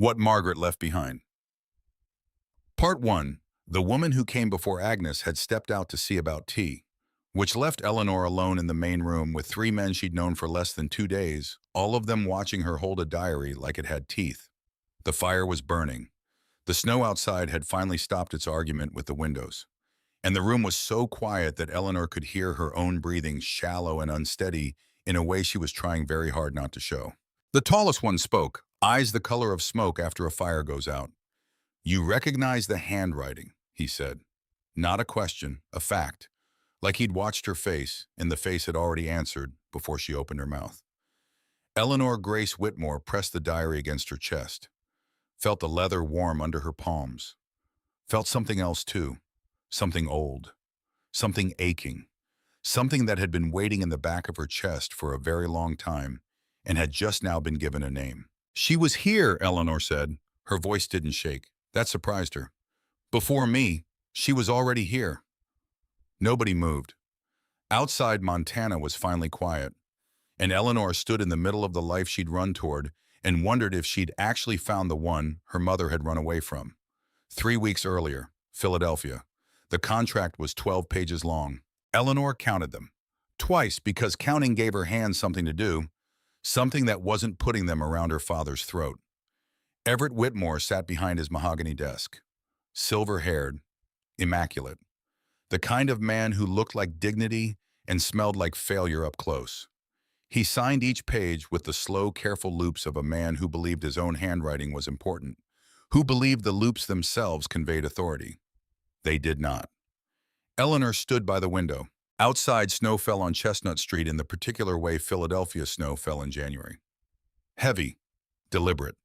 What Margaret Left Behind. Part 1. The woman who came before Agnes had stepped out to see about tea, which left Eleanor alone in the main room with three men she'd known for less than 2 days, all of them watching her hold a diary like it had teeth. The fire was burning. The snow outside had finally stopped its argument with the windows, and the room was so quiet that Eleanor could hear her own breathing, shallow and unsteady, in a way she was trying very hard not to show. The tallest one spoke, eyes the color of smoke after a fire goes out. "You recognize the handwriting," he said. Not a question, a fact. Like he'd watched her face, and the face had already answered before she opened her mouth. Eleanor Grace Whitmore pressed the diary against her chest, felt the leather warm under her palms, felt something else too, something old, something aching, something that had been waiting in the back of her chest for a very long time and had just now been given a name. "She was here," Eleanor said. Her voice didn't shake. That surprised her. "Before me, she was already here." Nobody moved. Outside, Montana was finally quiet, and Eleanor stood in the middle of the life she'd run toward and wondered if she'd actually found the one her mother had run away from. 3 weeks earlier, Philadelphia. The contract was 12 pages long. Eleanor counted them. Twice, because counting gave her hands something to do, something that wasn't putting them around her father's throat. Everett Whitmore sat behind his mahogany desk, silver-haired, immaculate, the kind of man who looked like dignity and smelled like failure up close. He signed each page with the slow, careful loops of a man who believed his own handwriting was important, who believed the loops themselves conveyed authority. They did not. Eleanor stood by the window. Outside, snow fell on Chestnut Street in the particular way Philadelphia snow fell in January. Heavy, deliberate,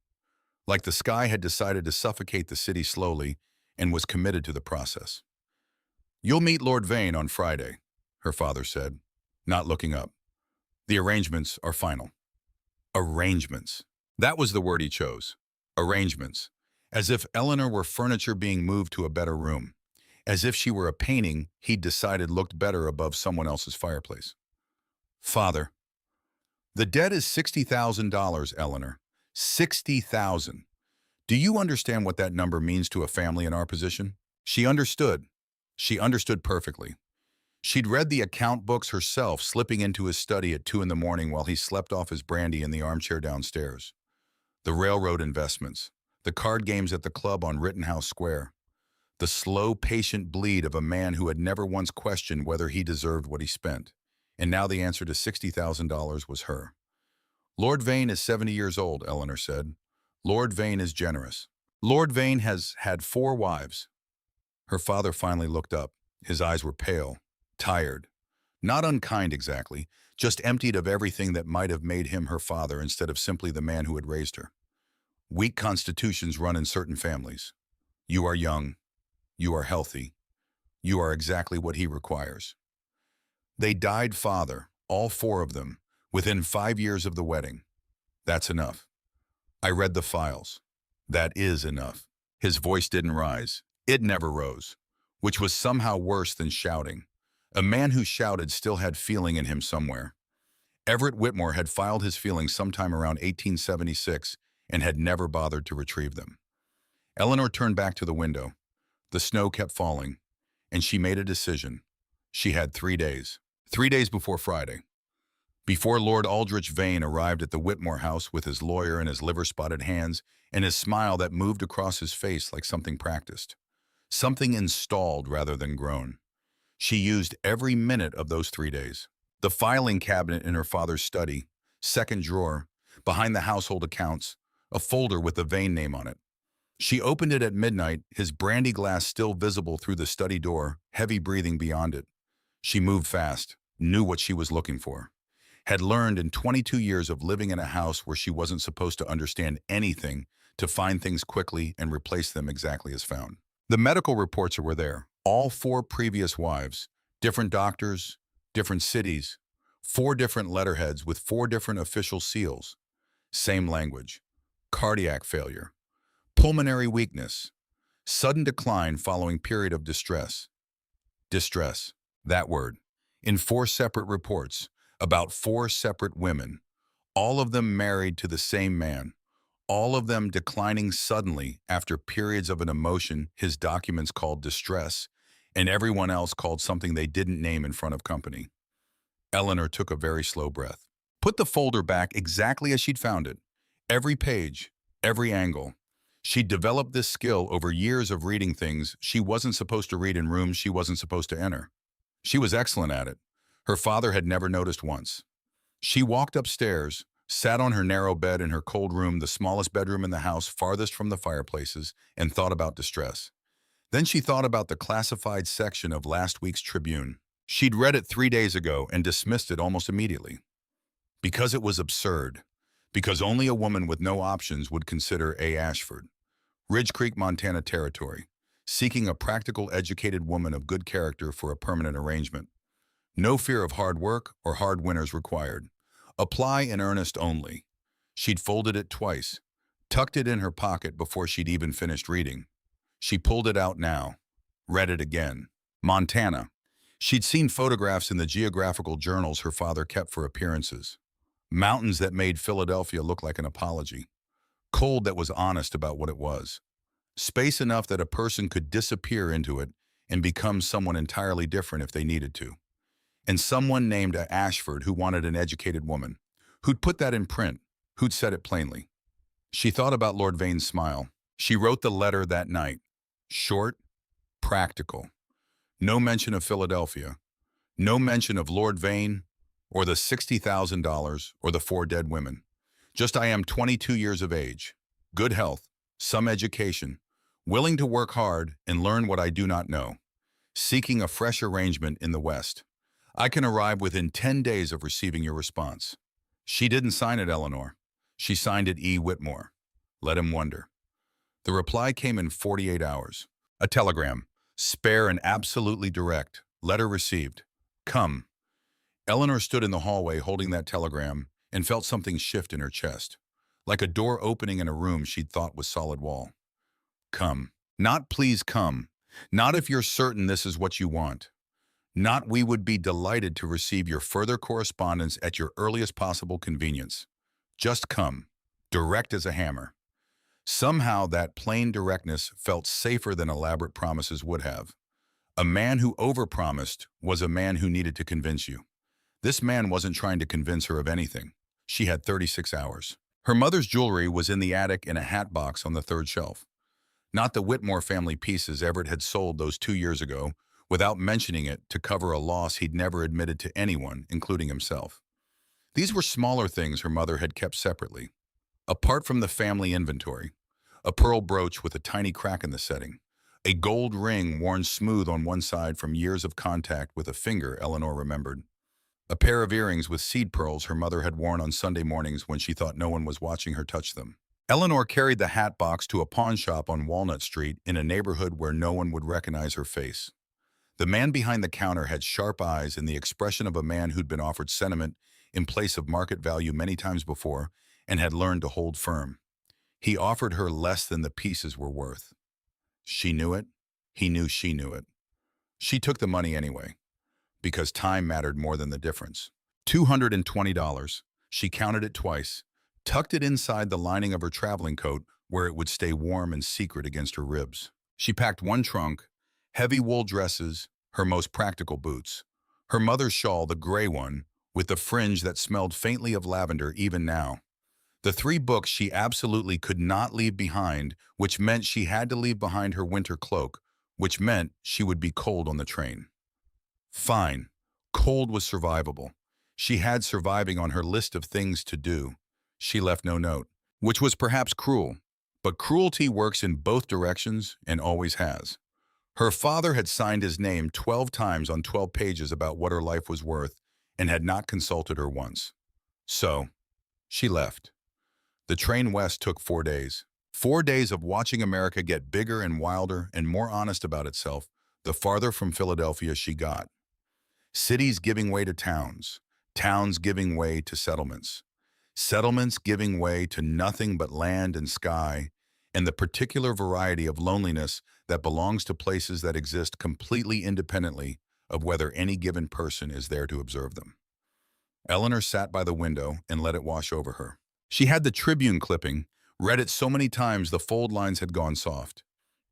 like the sky had decided to suffocate the city slowly and was committed to the process. "You'll meet Lord Vane on Friday," her father said, not looking up. "The arrangements are final." Arrangements. That was the word he chose. Arrangements. As if Eleanor were furniture being moved to a better room. As if she were a painting he'd decided looked better above someone else's fireplace. "Father, the debt is $60,000, Eleanor. 60,000. Do you understand what that number means to a family in our position?" She understood. She understood perfectly. She'd read the account books herself, slipping into his study at 2 in the morning while he slept off his brandy in the armchair downstairs. The railroad investments, the card games at the club on Rittenhouse Square, the slow, patient bleed of a man who had never once questioned whether he deserved what he spent. And now the answer to $60,000 was her. "Lord Vane is 70 years old," Eleanor said. "Lord Vane is generous. Lord Vane has had 4 wives. Her father finally looked up. His eyes were pale, tired. Not unkind exactly, just emptied of everything that might have made him her father instead of simply the man who had raised her. Weak constitutions run in certain families. You are young. You are healthy. You are exactly what he requires. They died father, all 4 of them, within 5 years of the wedding. That's enough. I read the files. That is enough." His voice didn't rise. It never rose, which was somehow worse than shouting. A man who shouted still had feeling in him somewhere. Everett Whitmore had filed his feelings sometime around 1876 and had never bothered to retrieve them. Eleanor turned back to the window. The snow kept falling, and she made a decision. She had 3 days. 3 days before Friday. Before Lord Aldrich Vane arrived at the Whitmore house with his lawyer and his liver-spotted hands and his smile that moved across his face like something practiced. Something installed rather than grown. She used every minute of those 3 days. The filing cabinet in her father's study, second drawer, behind the household accounts, a folder with the Vane name on it. She opened it at midnight, his brandy glass still visible through the study door, heavy breathing beyond it. She moved fast, knew what she was looking for. Had learned in 22 years of living in a house where she wasn't supposed to understand anything to find things quickly and replace them exactly as found. The medical reports were there. All 4 previous wives, different doctors, different cities, 4 different letterheads with 4 different official seals. Same language. Cardiac failure. Pulmonary weakness. Sudden decline following period of distress. Distress. That word. In 4 separate reports, about 4 separate women, all of them married to the same man, all of them declining suddenly after periods of an emotion his documents called distress, and everyone else called something they didn't name in front of company. Eleanor took a very slow breath. Put the folder back exactly as she'd found it. Every page, every angle. She'd developed this skill over years of reading things she wasn't supposed to read in rooms she wasn't supposed to enter. She was excellent at it. Her father had never noticed once. She walked upstairs, sat on her narrow bed in her cold room, the smallest bedroom in the house farthest from the fireplaces, and thought about distress. Then she thought about the classified section of last week's Tribune. She'd read it 3 days ago and dismissed it almost immediately. Because it was absurd. Because only a woman with no options would consider A. Ashford. Ridge Creek, Montana territory. Seeking a practical, educated woman of good character for a permanent arrangement. No fear of hard work or hard winners required. Apply in earnest only. She'd folded it twice, tucked it in her pocket before she'd even finished reading. She pulled it out now, read it again. Montana. She'd seen photographs in the geographical journals her father kept for appearances. Mountains that made Philadelphia look like an apology. Cold that was honest about what it was. Space enough that a person could disappear into it and become someone entirely different if they needed to. And someone named Ashford who wanted an educated woman, who'd put that in print, who'd said it plainly. She thought about Lord Vane's smile. She wrote the letter that night. Short, practical. No mention of Philadelphia. No mention of Lord Vane, or the $60,000, or the 4 dead women. Just I am 22 years of age, good health, some education, willing to work hard and learn what I do not know, seeking a fresh arrangement in the West. I can arrive within 10 days of receiving your response. She didn't sign it, Eleanor. She signed it E. Whitmore. Let him wonder. The reply came in 48 hours. A telegram, spare and absolutely direct. Letter received. Come. Eleanor stood in the hallway holding that telegram and felt something shift in her chest, like a door opening in a room she'd thought was solid wall. Come. Not please come. Not if you're certain this is what you want. Not we would be delighted to receive your further correspondence at your earliest possible convenience. Just come. Direct as a hammer. Somehow that plain directness felt safer than elaborate promises would have. A man who overpromised was a man who needed to convince you. This man wasn't trying to convince her of anything. She had 36 hours. Her mother's jewelry was in the attic in a hat box on the 3rd shelf. Not the Whitmore family pieces Everett had sold those 2 years ago, without mentioning it to cover a loss he'd never admitted to anyone, including himself. These were smaller things her mother had kept separately. Apart from the family inventory, a pearl brooch with a tiny crack in the setting, a gold ring worn smooth on one side from years of contact with a finger Eleanor remembered, a pair of earrings with seed pearls her mother had worn on Sunday mornings when she thought no one was watching her touch them. Eleanor carried the hat box to a pawn shop on Walnut Street in a neighborhood where no one would recognize her face. The man behind the counter had sharp eyes and the expression of a man who'd been offered sentiment in place of market value many times before and had learned to hold firm. He offered her less than the pieces were worth. She knew it. He knew she knew it. She took the money anyway, because time mattered more than the difference. $220. She counted it twice, tucked it inside the lining of her traveling coat where it would stay warm and secret against her ribs. She packed one trunk, heavy wool dresses, her most practical boots, her mother's shawl, the gray one, with the fringe that smelled faintly of lavender even now. The 3 books she absolutely could not leave behind, which meant she had to leave behind her winter cloak, which meant she would be cold on the train. Fine. Cold was survivable. She had surviving on her list of things to do. She left no note, which was perhaps cruel, but cruelty works in both directions and always has. Her father had signed his name 12 times on 12 pages about what her life was worth and had not consulted her once. So, she left. The train west took 4 days. 4 days of watching America get bigger and wilder and more honest about itself the farther from Philadelphia she got. Cities giving way to towns, towns giving way to settlements, settlements giving way to nothing but land and sky, and the particular variety of loneliness that belongs to places that exist completely independently of whether any given person is there to observe them. Eleanor sat by the window and let it wash over her. She had the Tribune clipping, Read it so many times the fold lines had gone soft.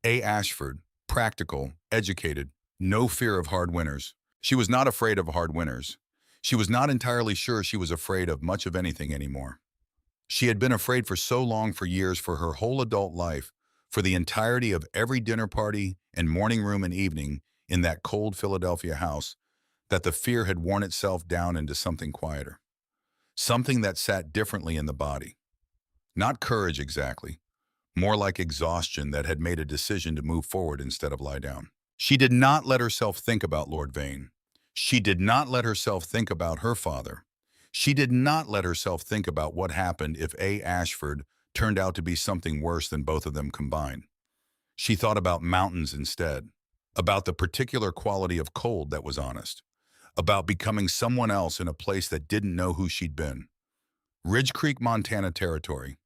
A. Ashford, practical, educated, no fear of hard winners. She was not afraid of hard winners. She was not entirely sure she was afraid of much of anything anymore. She had been afraid for so long, for years, for her whole adult life, for the entirety of every dinner party and morning room and evening in that cold Philadelphia house, that the fear had worn itself down into something quieter, something that sat differently in the body. Not courage exactly, more like exhaustion that had made a decision to move forward instead of lie down. She did not let herself think about Lord Vane. She did not let herself think about her father. She did not let herself think about what happened if A. Ashford turned out to be something worse than both of them combined. She thought about mountains instead, about the particular quality of cold that was honest, about becoming someone else in a place that didn't know who she'd been. Ridge Creek, Montana Territory,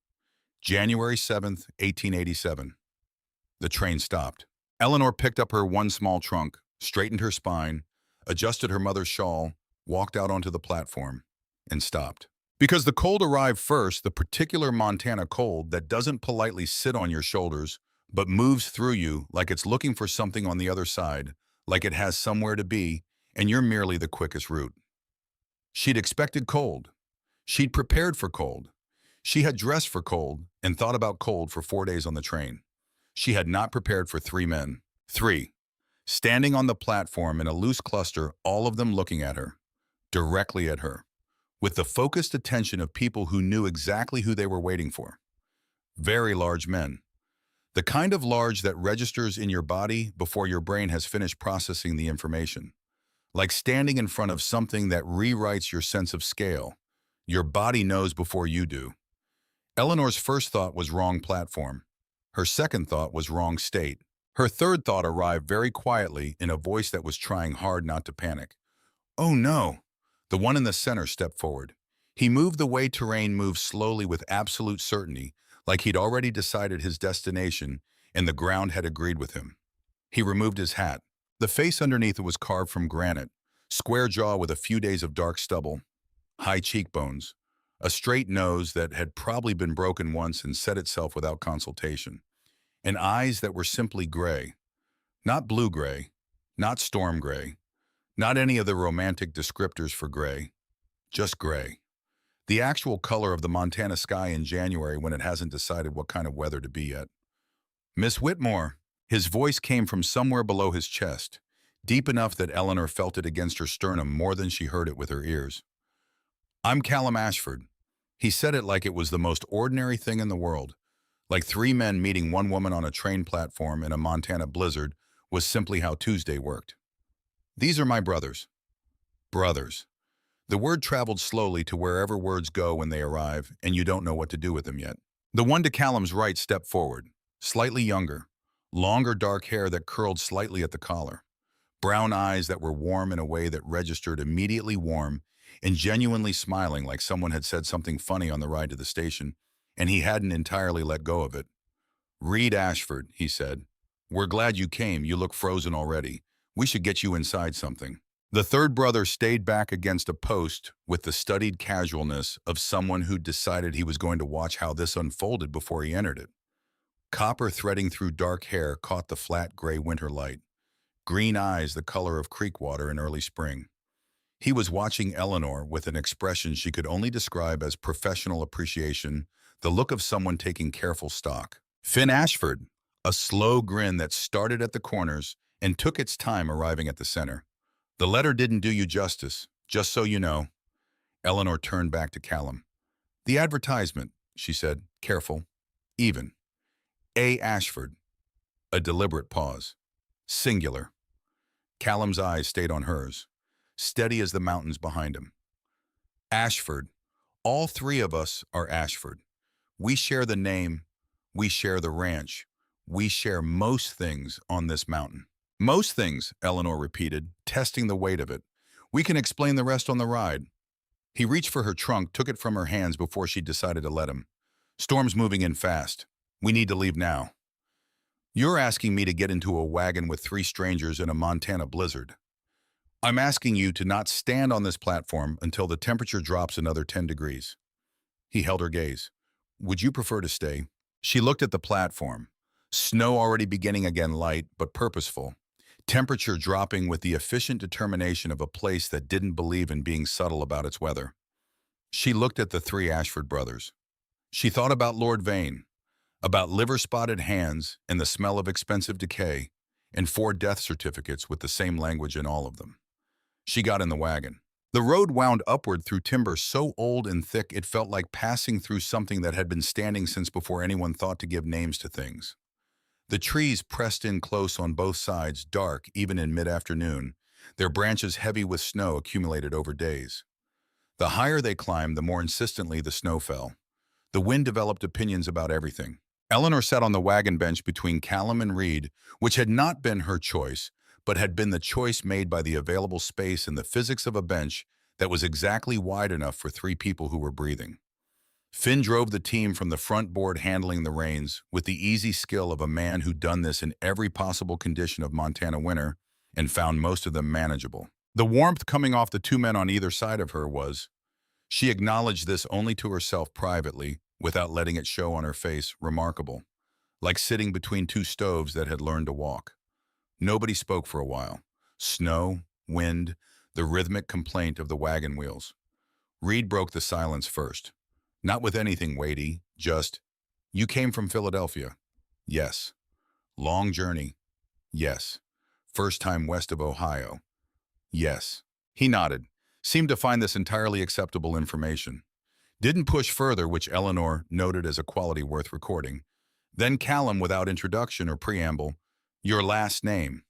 January 7th, 1887. The train stopped. Eleanor picked up her one small trunk, straightened her spine, adjusted her mother's shawl, walked out onto the platform, and stopped. Because the cold arrived first, the particular Montana cold that doesn't politely sit on your shoulders, but moves through you like it's looking for something on the other side, like it has somewhere to be, and you're merely the quickest route. She'd expected cold. She'd prepared for cold. She had dressed for cold and thought about cold for 4 days on the train. She had not prepared for 3 men. 3. Standing on the platform in a loose cluster, all of them looking at her, directly at her, with the focused attention of people who knew exactly who they were waiting for. Very large men. The kind of large that registers in your body before your brain has finished processing the information. Like standing in front of something that rewrites your sense of scale. Your body knows before you do. Eleanor's first thought was wrong platform. Her second thought was wrong state. Her third thought arrived very quietly in a voice that was trying hard not to panic. Oh no! The one in the center stepped forward. He moved the way terrain moves, slowly with absolute certainty, like he'd already decided his destination and the ground had agreed with him. He removed his hat. The face underneath it was carved from granite, square jaw with a few days of dark stubble, high cheekbones, a straight nose that had probably been broken once and set itself without consultation, and eyes that were simply gray. Not blue-gray, not storm gray, not any of the romantic descriptors for gray, just gray. The actual color of the Montana sky in January when it hasn't decided what kind of weather to be yet. Miss Whitmore, his voice came from somewhere below his chest, deep enough that Eleanor felt it against her sternum more than she heard it with her ears. I'm Callum Ashford. He said it like it was the most ordinary thing in the world, like 3 men meeting one woman on a train platform in a Montana blizzard was simply how Tuesday worked. These are my brothers. Brothers. The word traveled slowly to wherever words go when they arrive, and you don't know what to do with them yet. The one to Callum's right stepped forward, slightly younger, longer dark hair that curled slightly at the collar, brown eyes that were warm in a way that registered immediately warm, and genuinely smiling like someone had said something funny on the ride to the station, and he hadn't entirely let go of it. Reed Ashford, he said. We're glad you came. You look frozen already. We should get you inside something. The third brother stayed back against a post with the studied casualness of someone who'd decided he was going to watch how this unfolded before he entered it. Copper threading through dark hair caught the flat gray winter light, green eyes the color of creek water in early spring. He was watching Eleanor with an expression she could only describe as professional appreciation, the look of someone taking careful stock. Finn Ashford, a slow grin that started at the corners and took its time arriving at the center. The letter didn't do you justice, just so you know. Eleanor turned back to Callum. The advertisement, she said, careful, even. A. Ashford. A deliberate pause. Singular. Callum's eyes stayed on hers, steady as the mountains behind him. Ashford. All 3 of us are Ashford. We share the name. We share the ranch. We share most things on this mountain. Most things, Eleanor repeated, testing the weight of it. We can explain the rest on the ride. He reached for her trunk, took it from her hands before she decided to let him. Storm's moving in fast. We need to leave now. You're asking me to get into a wagon with 3 strangers in a Montana blizzard. I'm asking you to not stand on this platform until the temperature drops another 10 degrees. He held her gaze. Would you prefer to stay? She looked at the platform. Snow already beginning again light, but purposeful. Temperature dropping with the efficient determination of a place that didn't believe in being subtle about its weather. She looked at the three Ashford brothers. She thought about Lord Vane, about liver-spotted hands and the smell of expensive decay, and 4 death certificates with the same language in all of them. She got in the wagon. The road wound upward through timber so old and thick it felt like passing through something that had been standing since before anyone thought to give names to things. The trees pressed in close on both sides, dark even in mid-afternoon, their branches heavy with snow accumulated over days. The higher they climbed, the more insistently the snow fell. The wind developed opinions about everything. Eleanor sat on the wagon bench between Callum and Reed, which had not been her choice, but had been the choice made by the available space and the physics of a bench that was exactly wide enough for 3 people who were breathing. Finn drove the team from the front board handling the reins with the easy skill of a man who'd done this in every possible condition of Montana winter and found most of them manageable. The warmth coming off the 2 men on either side of her was, she acknowledged this only to herself privately, without letting it show on her face, remarkable, like sitting between 2 stoves that had learned to walk. Nobody spoke for a while. Snow, wind, the rhythmic complaint of the wagon wheels. Reed broke the silence first. Not with anything weighty, just, "You came from Philadelphia." "Yes." "Long journey." "Yes." "First time west of Ohio." "Yes." He nodded, seemed to find this entirely acceptable information. Didn't push further, which Eleanor noted as a quality worth recording. Then Callum, without introduction or preamble, "Your last name."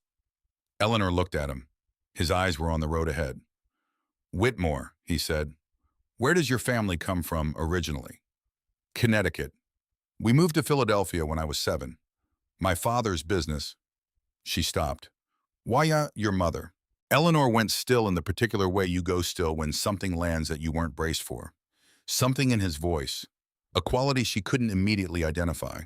Eleanor looked at him. His eyes were on the road ahead. "Whitmore," he said. "Where does your family come from originally?" "Connecticut. We moved to Philadelphia when I was 7. My father's business." She stopped. "Why, your mother?" Eleanor went still in the particular way you go still when something lands that you weren't braced for. Something in his voice, a quality she couldn't immediately identify,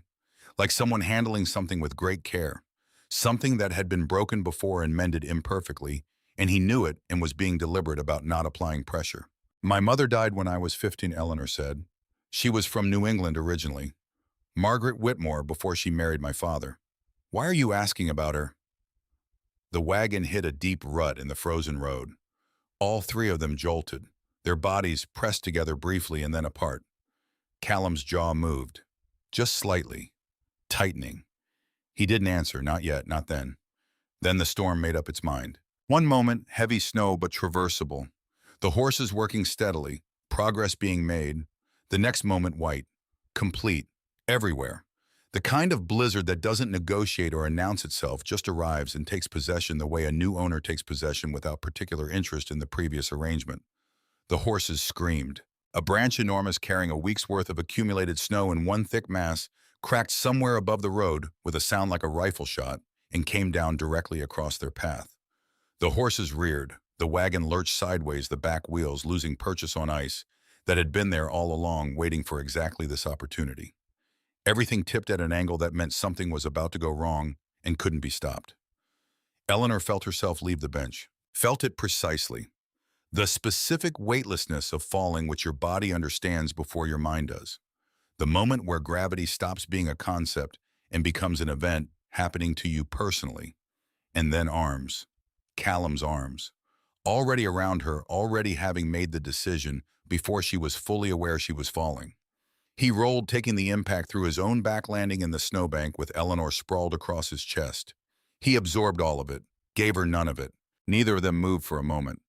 like someone handling something with great care, something that had been broken before and mended imperfectly, and he knew it and was being deliberate about not applying pressure. "My mother died when I was 15, Eleanor said. She was from New England originally. Margaret Whitmore before she married my father." "Why are you asking about her?" The wagon hit a deep rut in the frozen road. All 3 of them jolted, their bodies pressed together briefly and then apart. Callum's jaw moved, just slightly, tightening. He didn't answer, not yet, not then. Then the storm made up its mind. One moment, heavy snow but traversable. The horses working steadily, progress being made. The next moment, white, complete, everywhere. The kind of blizzard that doesn't negotiate or announce itself, just arrives and takes possession the way a new owner takes possession without particular interest in the previous arrangement. The horses screamed. A branch enormous carrying a week's worth of accumulated snow in one thick mass cracked somewhere above the road with a sound like a rifle shot and came down directly across their path. The horses reared. The wagon lurched sideways, the back wheels losing purchase on ice that had been there all along, waiting for exactly this opportunity. Everything tipped at an angle that meant something was about to go wrong and couldn't be stopped. Eleanor felt herself leave the bench, felt it precisely. The specific weightlessness of falling which your body understands before your mind does. The moment where gravity stops being a concept and becomes an event happening to you personally. And then arms. Callum's arms. Already around her, already having made the decision before she was fully aware she was falling. He rolled, taking the impact through his own back, landing in the snowbank with Eleanor sprawled across his chest. He absorbed all of it, gave her none of it. Neither of them moved for a moment.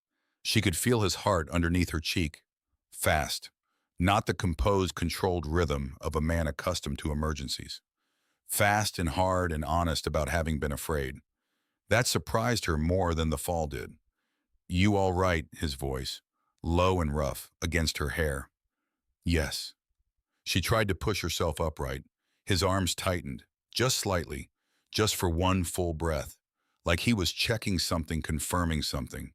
She could feel his heart underneath her cheek. Fast. Not the composed, controlled rhythm of a man accustomed to emergencies. Fast and hard and honest about having been afraid. That surprised her more than the fall did. "You all right?" his voice, low and rough, against her hair. "Yes." She tried to push herself upright. His arms tightened, just slightly, just for one full breath, like he was checking something, confirming something.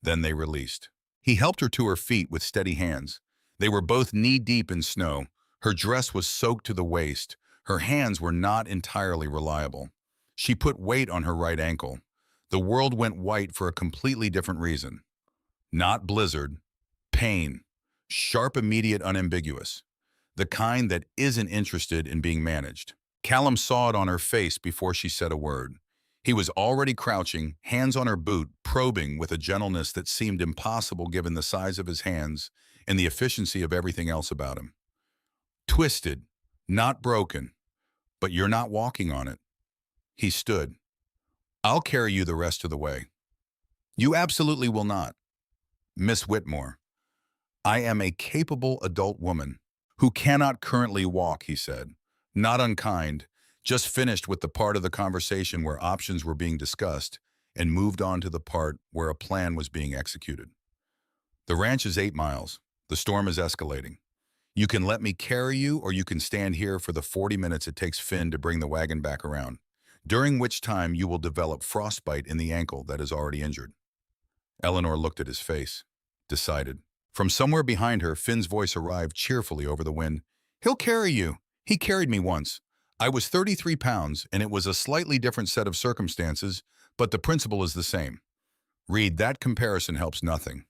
Then they released. He helped her to her feet with steady hands. They were both knee-deep in snow. Her dress was soaked to the waist. Her hands were not entirely reliable. She put weight on her right ankle. The world went white for a completely different reason. Not blizzard. Pain. Sharp, immediate, unambiguous. the kind that isn't interested in being managed. Callum saw it on her face before she said a word. He was already crouching, hands on her boot, probing with a gentleness that seemed impossible given the size of his hands and the efficiency of everything else about him. Twisted, not broken, but you're not walking on it. He stood. I'll carry you the rest of the way. You absolutely will not. Miss Whitmore, I am a capable adult woman who cannot currently walk, he said. Not unkind, just finished with the part of the conversation where options were being discussed and moved on to the part where a plan was being executed. The ranch is 8 miles. The storm is escalating. You can let me carry you or you can stand here for the 40 minutes it takes Finn to bring the wagon back around, during which time you will develop frostbite in the ankle that is already injured. Eleanor looked at his face, decided. From somewhere behind her, Finn's voice arrived cheerfully over the wind. He'll carry you. He carried me once. I was 33 pounds, and it was a slightly different set of circumstances, but the principle is the same. Reed, that comparison helps nothing.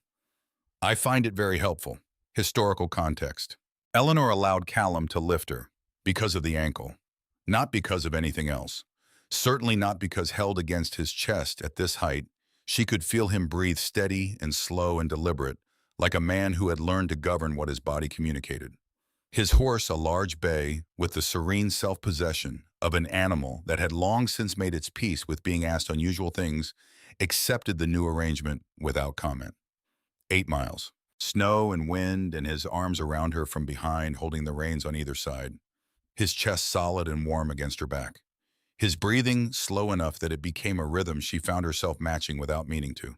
I find it very helpful. Historical context. Eleanor allowed Callum to lift her, because of the ankle, not because of anything else. Certainly not because held against his chest at this height, she could feel him breathe steady and slow and deliberate, like a man who had learned to govern what his body communicated. His horse, a large bay, with the serene self-possession of an animal that had long since made its peace with being asked unusual things, accepted the new arrangement without comment. 8 miles. Snow and wind, and his arms around her from behind, holding the reins on either side. His chest solid and warm against her back. His breathing slow enough that it became a rhythm she found herself matching without meaning to.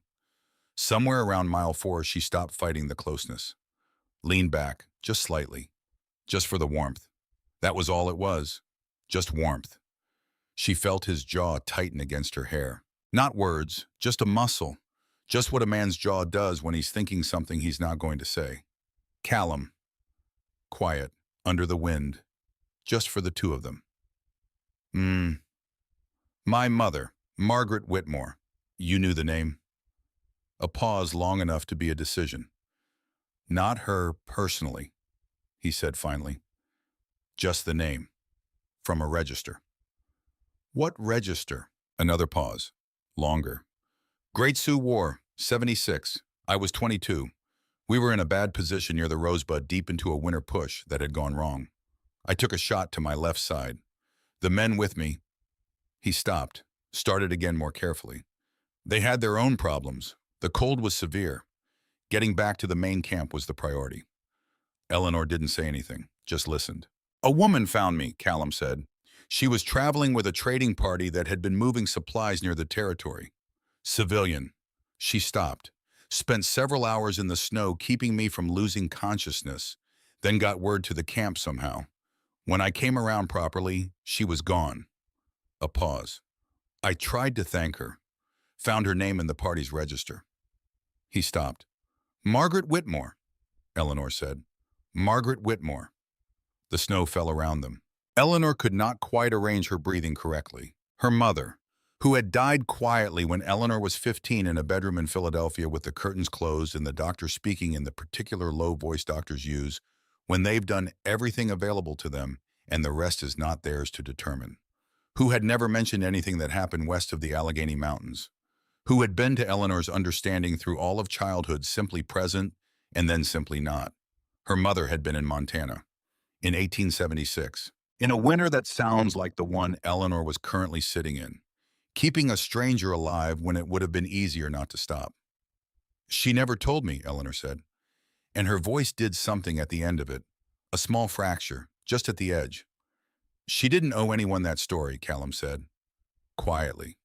Somewhere around mile 4, she stopped fighting the closeness. Leaned back, just slightly. Just for the warmth. That was all it was. Just warmth. She felt his jaw tighten against her hair. Not words, just a muscle. Just what a man's jaw does when he's thinking something he's not going to say. Callum. Quiet, under the wind. Just for the two of them. My mother, Margaret Whitmore. You knew the name? A pause long enough to be a decision. Not her personally, he said finally. Just the name. From a register. What register? Another pause. Longer. Great Sioux War, 76. I was 22. We were in a bad position near the Rosebud deep into a winter push that had gone wrong. I took a shot to my left side. The men with me. He stopped, started again more carefully. They had their own problems. The cold was severe. Getting back to the main camp was the priority. Eleanor didn't say anything, just listened. A woman found me, Callum said. She was traveling with a trading party that had been moving supplies near the territory. Civilian. She stopped, spent several hours in the snow keeping me from losing consciousness, then got word to the camp somehow. When I came around properly, she was gone. A pause. I tried to thank her. Found her name in the party's register. He stopped. Margaret Whitmore, Eleanor said. Margaret Whitmore. The snow fell around them. Eleanor could not quite arrange her breathing correctly. Her mother, who had died quietly when Eleanor was 15 in a bedroom in Philadelphia with the curtains closed and the doctor speaking in the particular low voice doctors use when they've done everything available to them and the rest is not theirs to determine. Who had never mentioned anything that happened west of the Allegheny Mountains. Who had been to Eleanor's understanding through all of childhood simply present and then simply not. Her mother had been in Montana in 1876, in a winter that sounds like the one Eleanor was currently sitting in, keeping a stranger alive when it would have been easier not to stop. She never told me, Eleanor said, and her voice did something at the end of it, a small fracture, just at the edge. She didn't owe anyone that story, Callum said, quietly,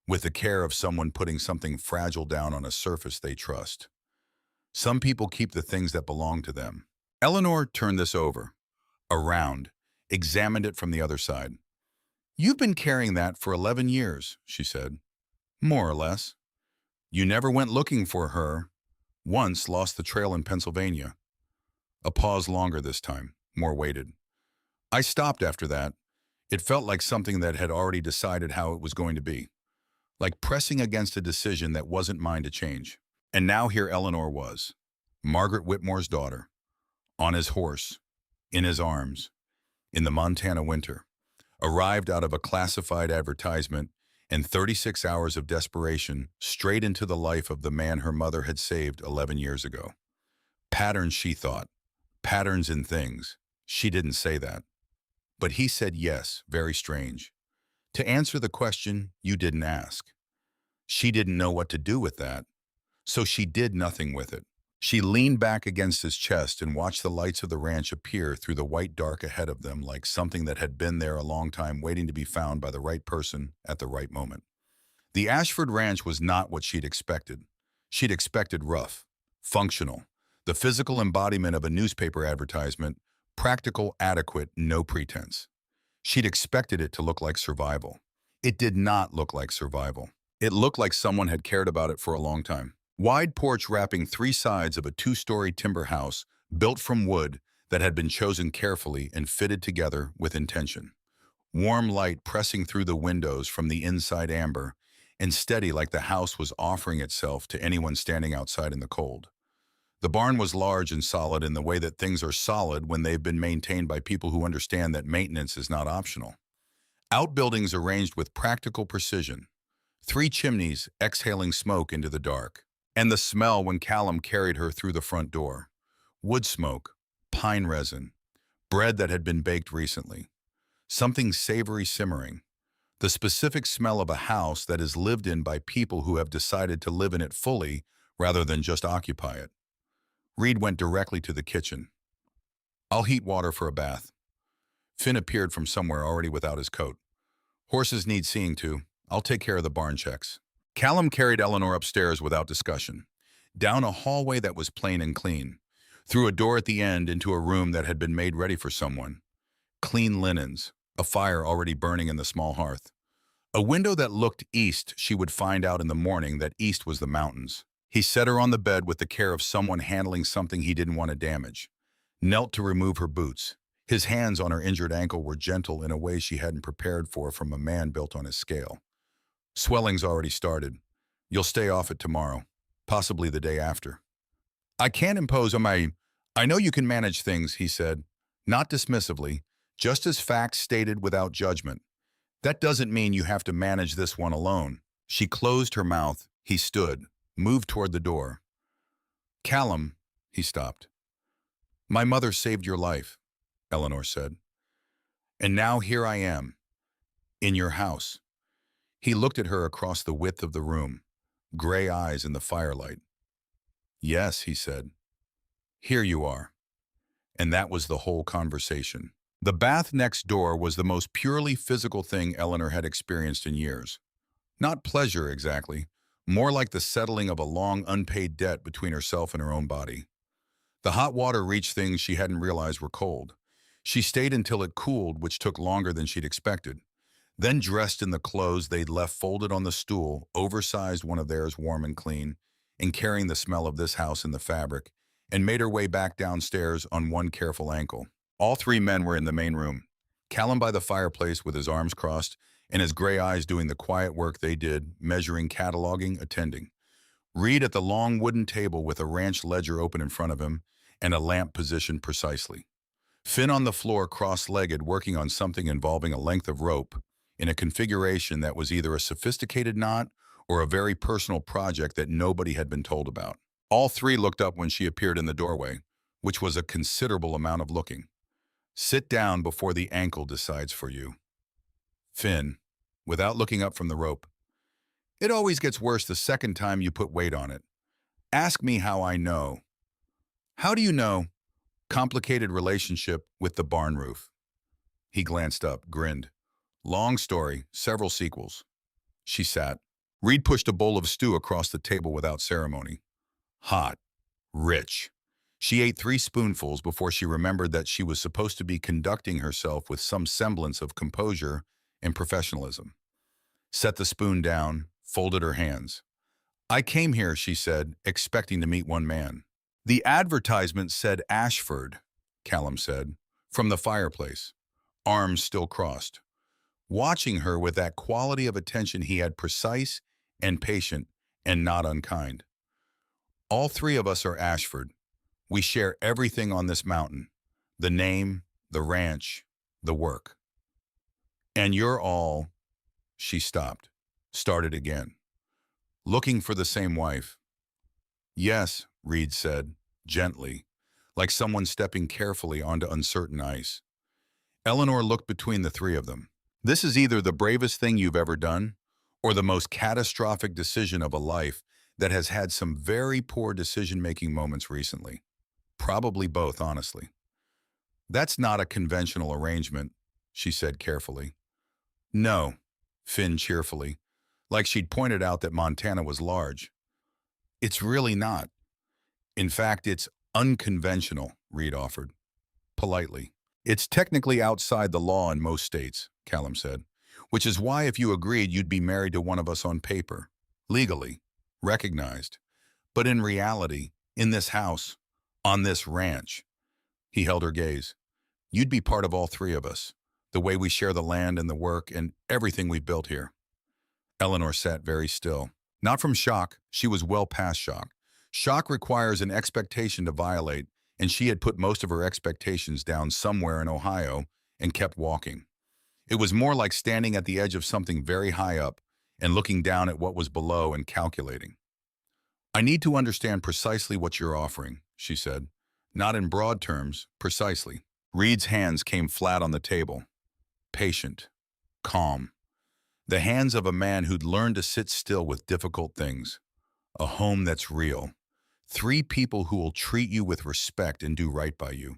with the care of someone putting something fragile down on a surface they trust. Some people keep the things that belong to them. Eleanor turned this over, around, examined it from the other side. You've been carrying that for 11 years, she said. More or less. You never went looking for her. Once lost the trail in Pennsylvania. A pause longer this time, more weighted. I stopped after that. It felt like something that had already decided how it was going to be. Like pressing against a decision that wasn't mine to change. And now here Eleanor was, Margaret Whitmore's daughter, on his horse, in his arms, in the Montana winter, arrived out of a classified advertisement and 36 hours of desperation straight into the life of the man her mother had saved 11 years ago. Patterns, she thought. Patterns in things. She didn't say that. But he said yes, very strange. To answer the question you didn't ask. She didn't know what to do with that, so she did nothing with it. She leaned back against his chest and watched the lights of the ranch appear through the white dark ahead of them like something that had been there a long time waiting to be found by the right person at the right moment. The Ashford Ranch was not what she'd expected. She'd expected rough, functional, the physical embodiment of a newspaper advertisement, practical, adequate, no pretense. She'd expected it to look like survival. It did not look like survival. It looked like someone had cared about it for a long time. Wide porch wrapping three sides of a two-story timber house built from wood that had been chosen carefully and fitted together with intention. Warm light pressing through the windows from the inside amber and steady like the house was offering itself to anyone standing outside in the cold. The barn was large and solid in the way that things are solid when they've been maintained by people who understand that maintenance is not optional. Outbuildings arranged with practical precision. Three chimneys exhaling smoke into the dark. And the smell when Callum carried her through the front door. Wood smoke, pine resin, bread that had been baked recently. Something savory simmering. The specific smell of a house that is lived in by people who have decided to live in it fully rather than just occupy it. Reed went directly to the kitchen. "I'll heat water for a bath." Finn appeared from somewhere already without his coat. "Horses need seeing to. I'll take care of the barn checks." Callum carried Eleanor upstairs without discussion, down a hallway that was plain and clean, through a door at the end into a room that had been made ready for someone. Clean linens, a fire already burning in the small hearth. A window that looked east. She would find out in the morning that east was the mountains. He set her on the bed with the care of someone handling something he didn't want to damage. Knelt to remove her boots. His hands on her injured ankle were gentle in a way she hadn't prepared for from a man built on his scale. "Swelling's already started. You'll stay off it tomorrow, possibly the day after." "I can't impose on my... I know you can manage things," he said, not dismissively, just as facts stated without judgment. "That doesn't mean you have to manage this one alone." She closed her mouth. He stood, moved toward the door. "Callum," he stopped. "My mother saved your life," Eleanor said. "And now here I am, in your house." He looked at her across the width of the room, gray eyes in the firelight. "Yes," he said. "Here you are." And that was the whole conversation. The bath next door was the most purely physical thing Eleanor had experienced in years. Not pleasure, exactly, more like the settling of a long unpaid debt between herself and her own body. The hot water reached things she hadn't realized were cold. She stayed until it cooled, which took longer than she'd expected. Then dressed in the clothes they'd left folded on the stool, oversized one of theirs warm and clean, and carrying the smell of this house in the fabric, and made her way back downstairs on one careful ankle. All three men were in the main room. Callum by the fireplace with his arms crossed, and his gray eyes doing the quiet work they did, measuring, cataloging, attending. Reed at the long wooden table with a ranch ledger open in front of him, and a lamp positioned precisely. Finn on the floor cross-legged working on something involving a length of rope, in a configuration that was either a sophisticated knot or a very personal project that nobody had been told about. All three looked up when she appeared in the doorway, which was a considerable amount of looking. "Sit down before the ankle decides for you." Finn, without looking up from the rope. "It always gets worse the second time you put weight on it. Ask me how I know." "How do you know?" "Complicated relationship with the barn roof." He glanced up, grinned. "Long story, several sequels." She sat. Reed pushed a bowl of stew across the table without ceremony. Hot. Rich. She ate 3 spoonfuls before she remembered that she was supposed to be conducting herself with some semblance of composure and professionalism. Set the spoon down, folded her hands. "I came here," she said, "expecting to meet one man." "The advertisement said Ashford," Callum said, from the fireplace, arms still crossed. Watching her with that quality of attention he had, precise and patient and not unkind. "All three of us are Ashford. We share everything on this mountain. The name, the ranch, the work. And you're all, she stopped, started again. Looking for the same wife. Yes, Reed said, gently, like someone stepping carefully onto uncertain ice. Eleanor looked between the three of them. This is either the bravest thing you've ever done, or the most catastrophic decision of a life that has had some very poor decision-making moments recently. Probably both, honestly. That's not a conventional arrangement, she said carefully. No, Finn cheerfully, like she'd pointed out that Montana was large. It's really not. In fact, it's unconventional, Reed offered, politely. It's technically outside the law in most states, Callum said, which is why if you agreed you'd be married to one of us on paper, legally, recognized. But in reality, in this house, on this ranch, he held her gaze, you'd be part of all three of us, the way we share the land and the work and everything we've built here. Eleanor sat very still. Not from shock, she was well past shock. Shock requires an expectation to violate, and she had put most of her expectations down somewhere in Ohio and kept walking. It was more like standing at the edge of something very high up and looking down at what was below and calculating. I need to understand precisely what you're offering, she said. Not in broad terms, precisely. Reed's hands came flat on the table. Patient. Calm. The hands of a man who'd learned to sit still with difficult things. A home that's real. Three people who will treat you with respect and do right by you.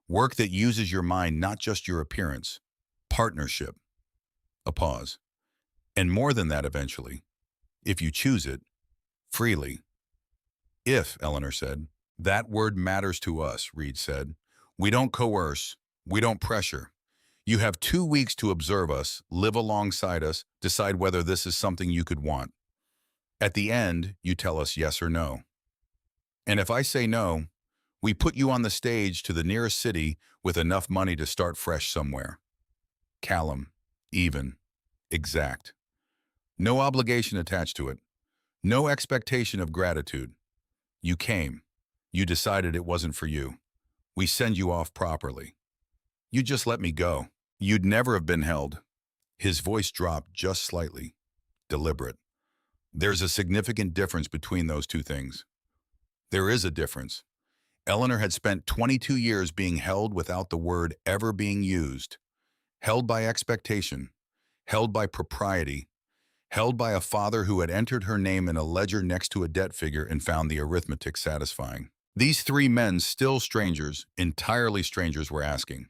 Work that uses your mind, not just your appearance. Partnership. A pause. And more than that eventually. If you choose it, freely. If, Eleanor said. That word matters to us, Reed said. We don't coerce. We don't pressure. You have 2 weeks to observe us, live alongside us, decide whether this is something you could want. At the end, you tell us yes or no. And if I say no, we put you on the stage to the nearest city with enough money to start fresh somewhere. Callum, even, exact. No obligation attached to it. No expectation of gratitude. You came. You decided it wasn't for you. We send you off properly. You just let me go. You'd never have been held. His voice dropped just slightly. Deliberate. There's a significant difference between those two things. There is a difference. Eleanor had spent 22 years being held without the word ever being used. Held by expectation. Held by propriety. Held by a father who had entered her name in a ledger next to a debt figure and found the arithmetic satisfying. These three men, still strangers, entirely strangers, were asking.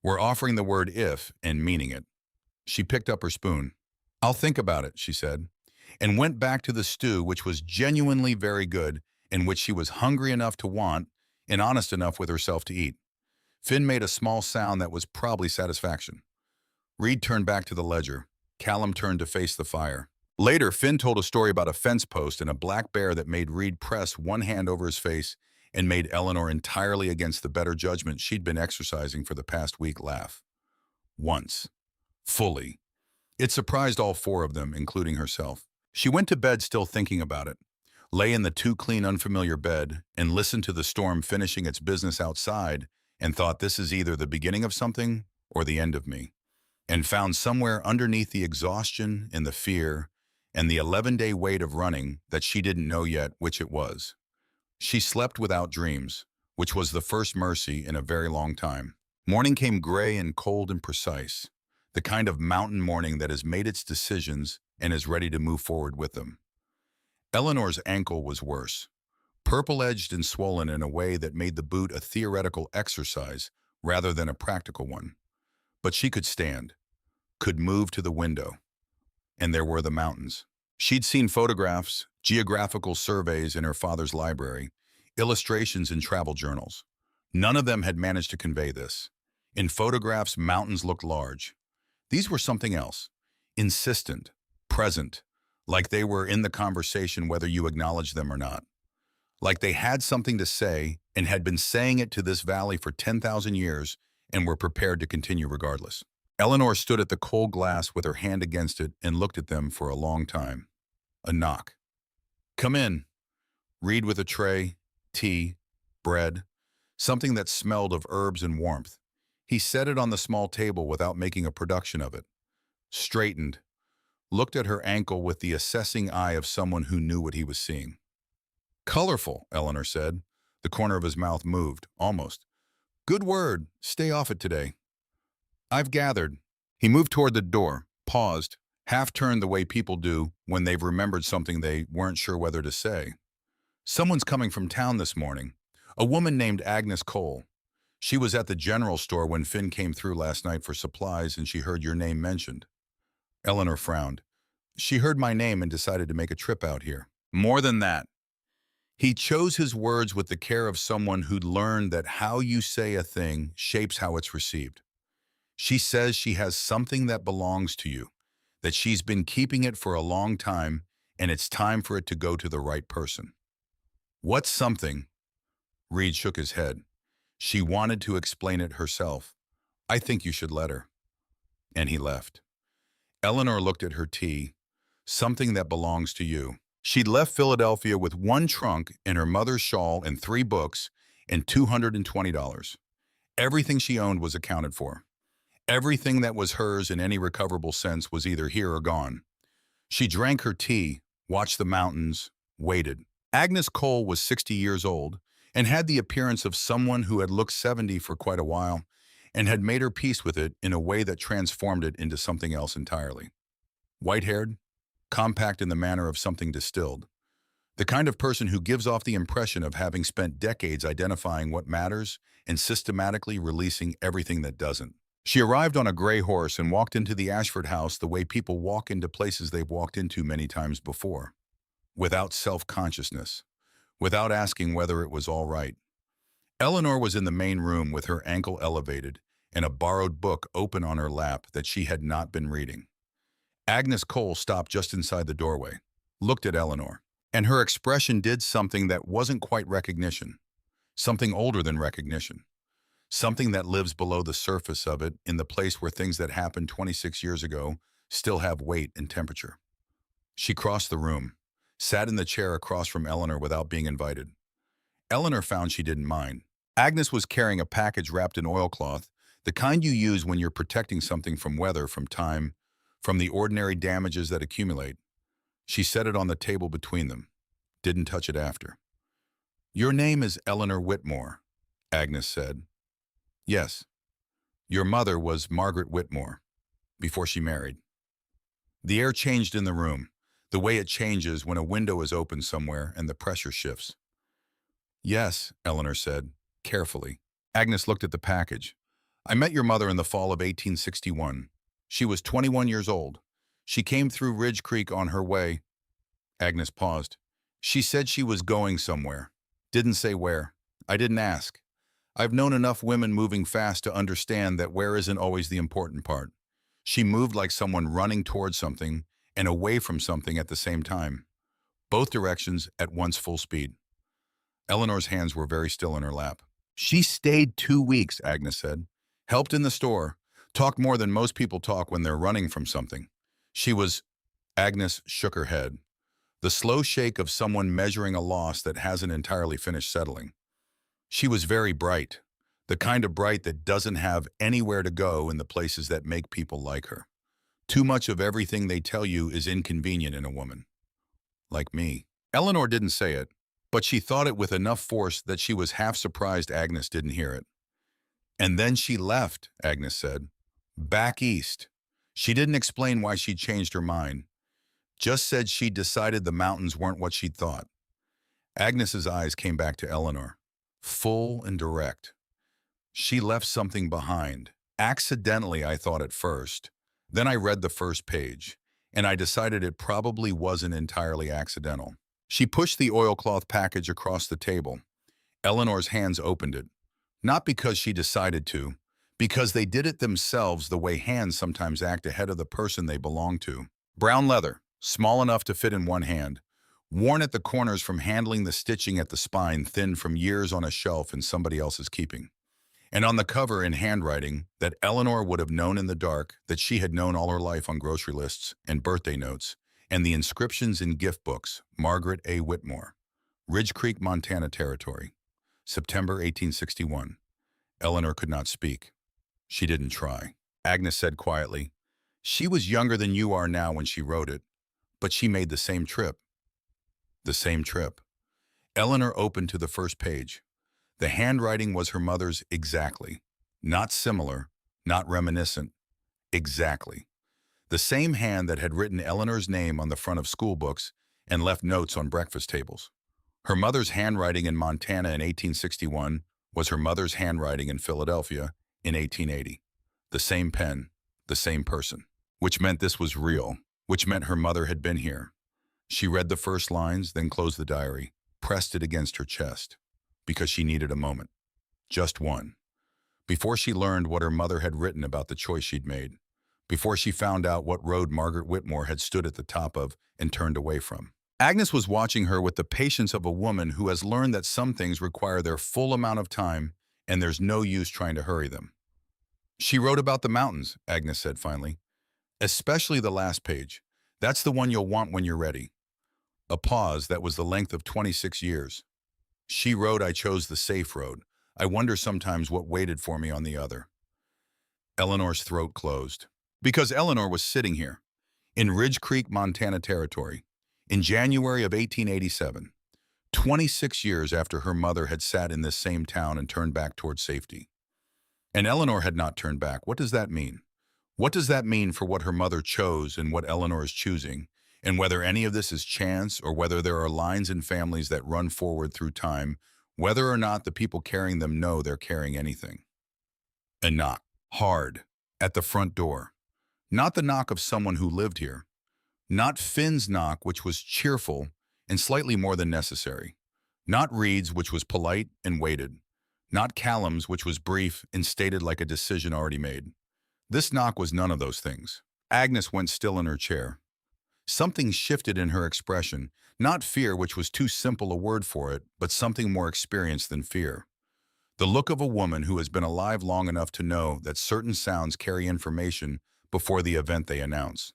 Were offering the word if and meaning it. She picked up her spoon. I'll think about it, she said, and went back to the stew, which was genuinely very good and which she was hungry enough to want and honest enough with herself to eat. Finn made a small sound that was probably satisfaction. Reed turned back to the ledger. Callum turned to face the fire. Later, Finn told a story about a fence post and a black bear that made Reed press one hand over his face and made Eleanor, entirely against the better judgment she'd been exercising for the past week, laugh. Once. Fully. It surprised all four of them, including herself. She went to bed still thinking about it, lay in the too clean, unfamiliar bed, and listened to the storm finishing its business outside, and thought this is either the beginning of something or the end of me, and found somewhere underneath the exhaustion and the fear and the 11-day weight of running that she didn't know yet which it was. She slept without dreams, which was the first mercy in a very long time. Morning came gray and cold and precise, the kind of mountain morning that has made its decisions and is ready to move forward with them. Eleanor's ankle was worse, purple-edged and swollen in a way that made the boot a theoretical exercise rather than a practical one. But she could stand, could move to the window. And there were the mountains. She'd seen photographs, geographical surveys in her father's library, illustrations in travel journals. None of them had managed to convey this. In photographs, mountains looked large. These were something else. Insistent, present, like they were in the conversation whether you acknowledged them or not. Like they had something to say and had been saying it to this valley for 10,000 years and were prepared to continue regardless. Eleanor stood at the cold glass with her hand against it and looked at them for a long time. A knock. Come in. Reed with a tray, tea, bread, something that smelled of herbs and warmth. He set it on the small table without making a production of it, straightened, looked at her ankle with the assessing eye of someone who knew what he was seeing. Colorful, Eleanor said. The corner of his mouth moved, almost. Good word. Stay off it today. I've gathered. He moved toward the door, paused, half-turned the way people do when they've remembered something they weren't sure whether to say. Someone's coming from town this morning. A woman named Agnes Cole. She was at the general store when Finn came through last night for supplies and she heard your name mentioned. Eleanor frowned. She heard my name and decided to make a trip out here. More than that. He chose his words with the care of someone who'd learned that how you say a thing shapes how it's received. She says she has something that belongs to you, that she's been keeping it for a long time, and it's time for it to go to the right person. What's something? Reed shook his head. She wanted to explain it herself. I think you should let her. And he left. Eleanor looked at her tea. Something that belongs to you. She'd left Philadelphia with one trunk and her mother's shawl and 3 books and $220. Everything she owned was accounted for. Everything that was hers in any recoverable sense was either here or gone. She drank her tea, watched the mountains, waited. Agnes Cole was 60 years old and had the appearance of someone who had looked 70 for quite a while and had made her peace with it in a way that transformed it into something else entirely. White-haired, compact in the manner of something distilled. The kind of person who gives off the impression of having spent decades identifying what matters and systematically releasing everything that doesn't. She arrived on a gray horse and walked into the Ashford house the way people walk into places they've walked into many times before, without self-consciousness, without asking whether it was all right. Eleanor was in the main room with her ankle elevated and a borrowed book open on her lap that she had not been reading. Agnes Cole stopped just inside the doorway, looked at Eleanor, and her expression did something that wasn't quite recognition, something older than recognition, something that lives below the surface of it in the place where things that happened 26 years ago still have weight and temperature. She crossed the room, sat in the chair across from Eleanor without being invited. Eleanor found she didn't mind. Agnes was carrying a package wrapped in oilcloth, the kind you use when you're protecting something from weather, from time, from the ordinary damages that accumulate. She set it on the table between them, didn't touch it after. Your name is Eleanor Whitmore, Agnes said. Yes. Your mother was Margaret Whitmore, before she married. The air changed in the room, the way it changes when a window is open somewhere and the pressure shifts. Yes, Eleanor said, carefully. Agnes looked at the package. I met your mother in the fall of 1861. She was 21 years old. She came through Ridge Creek on her way. Agnes paused. She said she was going somewhere. Didn't say where. I didn't ask. I've known enough women moving fast to understand that where isn't always the important part. She moved like someone running towards something and away from something at the same time. Both directions at once full speed. Eleanor's hands were very still in her lap. She stayed 2 weeks, Agnes said. Helped in the store. Talked more than most people talk when they're running from something. She was... Agnes shook her head. The slow shake of someone measuring a loss that hasn't entirely finished settling. She was very bright. The kind of bright that doesn't have anywhere to go in the places that make people like her. Too much of everything they tell you is inconvenient in a woman. Like me. Eleanor didn't say it, but she thought it with enough force that she was half surprised Agnes didn't hear it. And then she left, Agnes said. Back east. She didn't explain why she'd changed her mind. Just said she'd decided the mountains weren't what she'd thought. Agnes's eyes came back to Eleanor, full and direct. She left something behind. Accidentally, I thought at first. Then I read the first page, and I decided it probably wasn't entirely accidental. She pushed the oilcloth package across the table. Eleanor's hands opened it. Not because she decided to, because they did it themselves the way hands sometimes act ahead of the person they belong to. Brown leather, small enough to fit in one hand, worn at the corners from handling the stitching at the spine, thin from years on a shelf in somebody else's keeping. And on the cover in handwriting that Eleanor would have known in the dark, that she had known all her life on grocery lists and birthday notes, and the inscriptions in gift books, Margaret A. Whitmore, Ridge Creek, Montana Territory. September 1861. Eleanor could not speak. She didn't try. Agnes said quietly, "She was younger than you are now when she wrote it, but she made the same trip." The same trip. Eleanor opened to the first page. The handwriting was her mother's exactly. Not similar, not reminiscent. Exactly. The same hand that had written Eleanor's name on the front of school books and left notes on breakfast tables. Her mother's handwriting in Montana in 1861 was her mother's handwriting in Philadelphia in 1880. The same pen, the same person. Which meant this was real, which meant her mother had been here. She read the first lines, then closed the diary, pressed it against her chest, because she needed a moment. Just one. Before she learned what her mother had written about the choice she'd made. Before she found out what road Margaret Whitmore had stood at the top of and turned away from. Agnes was watching her with the patience of a woman who has learned that some things require their full amount of time and there's no use trying to hurry them. "She wrote about the mountains," Agnes said finally. "Especially the last page. That's the one you'll want when you're ready." A pause that was the length of 26 years. "She wrote I chose the safe road. I wonder sometimes what waited for me on the other." Eleanor's throat closed. Because Eleanor was sitting here, in Ridge Creek, Montana territory, in January of 1887, 26 years after her mother had sat in this same town and turned back toward safety. And Eleanor had not turned back. What does that mean? What does that mean for what her mother chose and what Eleanor is choosing, and whether any of this is chance or whether there are lines in families that run forward through time, whether or not the people carrying them know they're carrying anything? A knock, hard, at the front door. Not the knock of someone who lived here. Not Finn's knock, which was cheerful and slightly more than necessary. Not Reed's, which was polite and waited. Not Callum's, which was brief and stated like a decision already made. This knock was none of those things. Agnes went still in her chair. Something shifted in her expression, not fear, which was too simple a word for it, but something more experienced than fear. The look of a woman who has been alive long enough to know that certain sounds carry information before the event they announce.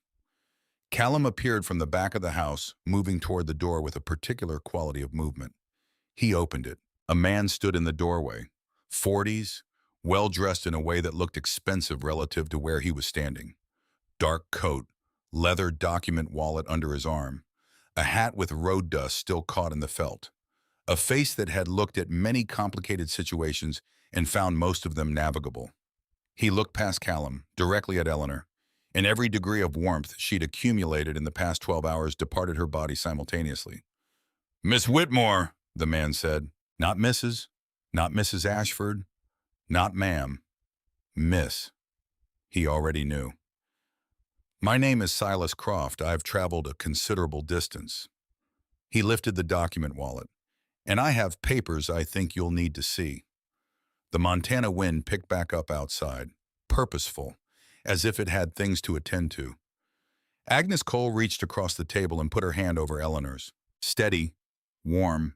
Callum appeared from the back of the house, moving toward the door with a particular quality of movement. He opened it. A man stood in the doorway, 40s, well-dressed in a way that looked expensive relative to where he was standing. Dark coat, leather document wallet under his arm, a hat with road dust still caught in the felt, a face that had looked at many complicated situations and found most of them navigable. He looked past Callum, directly at Eleanor, and every degree of warmth she'd accumulated in the past 12 hours departed her body simultaneously. "Miss Whitmore," the man said. Not Mrs., not Mrs. Ashford, not ma'am. Miss. He already knew. "My name is Silas Croft. I've traveled a considerable distance." He lifted the document wallet. "And I have papers I think you'll need to see." The Montana wind picked back up outside, purposeful, as if it had things to attend to. Agnes Cole reached across the table and put her hand over Eleanor's. Steady, warm,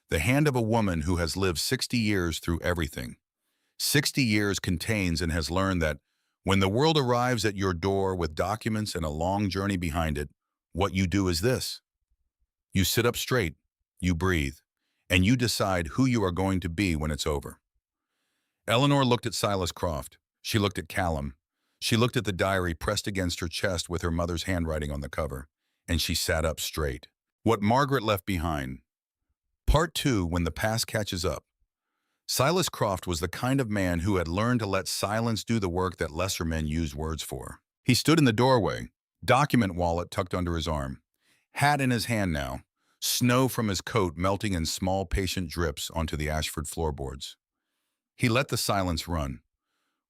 the hand of a woman who has lived 60 years through everything. 60 years contains and has learned that when the world arrives at your door with documents and a long journey behind it, what you do is this. You sit up straight, you breathe, and you decide who you are going to be when it's over. Eleanor looked at Silas Croft. She looked at Callum. She looked at the diary pressed against her chest with her mother's handwriting on the cover, and she sat up straight. What Margaret left behind. Part 2, when the past catches up. Silas Croft was the kind of man who had learned to let silence do the work that lesser men use words for. He stood in the doorway, document wallet tucked under his arm, hat in his hand now, snow from his coat melting in small patient drips onto the Ashford floorboards. He let the silence run,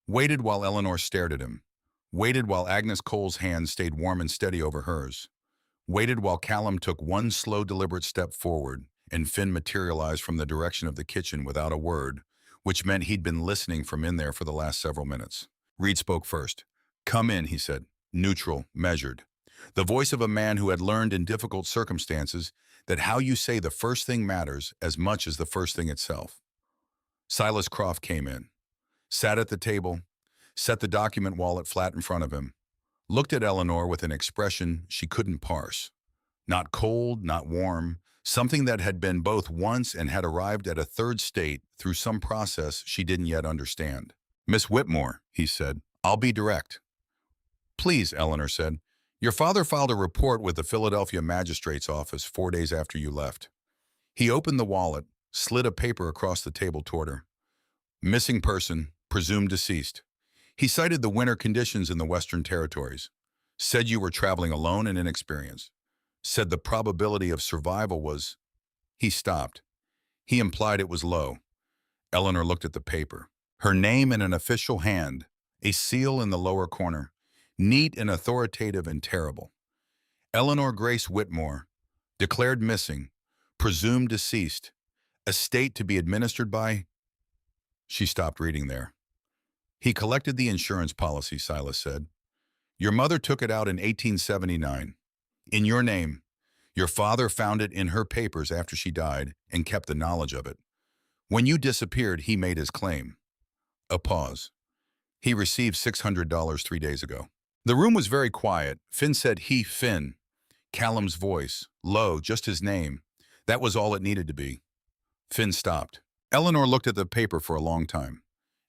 waited while Eleanor stared at him, waited while Agnes Cole's hand stayed warm and steady over hers, waited while Callum took one slow, deliberate step forward, and Finn materialized from the direction of the kitchen without a word, which meant he'd been listening from in there for the last several minutes. Reed spoke first. "Come in," he said, neutral, measured. The voice of a man who had learned in difficult circumstances that how you say the first thing matters as much as the first thing itself. Silas Croft came in, sat at the table, set the document wallet flat in front of him, looked at Eleanor with an expression she couldn't parse. Not cold, not warm, something that had been both once and had arrived at a third state through some process she didn't yet understand. "Miss Whitmore," he said, "I'll be direct." "Please," Eleanor said. "Your father filed a report with the Philadelphia Magistrate's office 4 days after you left." He opened the wallet, slid a paper across the table toward her. "Missing person, presumed deceased." He cited the winter conditions in the Western Territories, said you were traveling alone and inexperienced, said the probability of survival was... He stopped. He implied it was low. Eleanor looked at the paper. Her name in an official hand, a seal in the lower corner, neat and authoritative and terrible. Eleanor Grace Whitmore, declared missing, presumed deceased, estate to be administered by... She stopped reading there. "He collected the insurance policy," Silas said. "Your mother took it out in 1879. In your name. Your father found it in her papers after she died and kept the knowledge of it. When you disappeared, he made his claim." A pause. "He received $600 3 days ago." The room was very quiet. Finn said Finn. Callum's voice, low, just his name. That was all it needed to be. Finn stopped. Eleanor looked at the paper for a long time.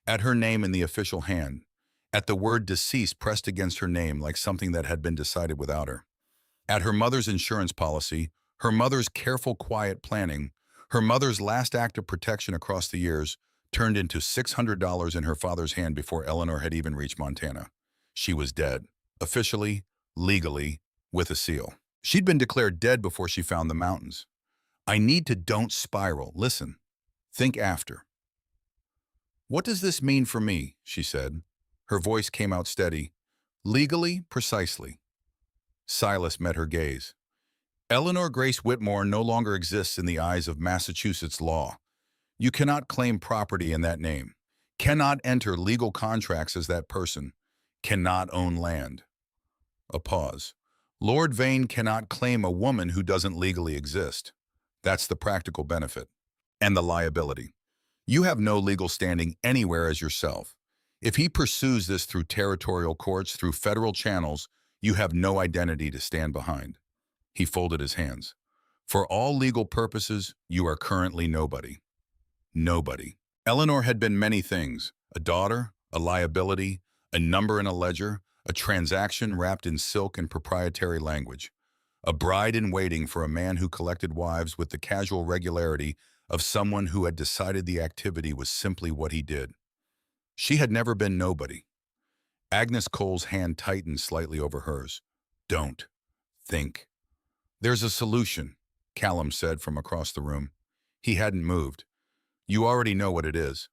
At her name in the official hand. At the word deceased pressed against her name like something that had been decided without her. At her mother's insurance policy, her mother's careful, quiet planning, her mother's last act of protection across the years, turned into $600 in her father's hand before Eleanor had even reached Montana. She was dead. Officially, legally, with a seal. She'd been declared dead before she found the mountains. "I need to don't spiral. Listen. Think after." "What does this mean for me?" she said. Her voice came out steady. "Legally, precisely." Silas met her gaze. "Eleanor Grace Whitmore no longer exists in the eyes of Massachusetts law. You cannot claim property in that name, cannot enter legal contracts as that person, cannot own land." A pause. "Lord Vane cannot claim a woman who doesn't legally exist. That's the practical benefit. And the liability. You have no legal standing anywhere as yourself. If he pursues this through territorial courts, through federal channels, you have no identity to stand behind." He folded his hands. "For all legal purposes, you are currently nobody." Nobody. Eleanor had been many things: a daughter, a liability, a number in a ledger, a transaction wrapped in silk and proprietary language, a bride in waiting for a man who collected wives with the casual regularity of someone who had decided the activity was simply what he did. She had never been nobody. Agnes Cole's hand tightened slightly over hers. "Don't. Think." "There's a solution," Callum said from across the room. He hadn't moved. "You already know what it is."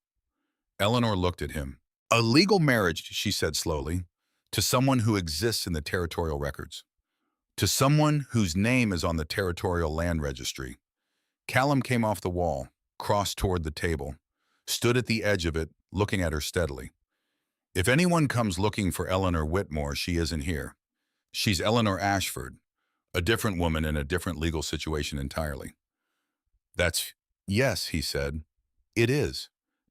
Eleanor looked at him. "A legal marriage," she said slowly, "to someone who exists in the territorial records. To someone whose name is on the territorial land registry." Callum came off the wall, crossed toward the table, stood at the edge of it, looking at her steadily. "If anyone comes looking for Eleanor Whitmore, she isn't here. She's Eleanor Ashford, a different woman in a different legal situation entirely." "That's... yes," he said. "It is.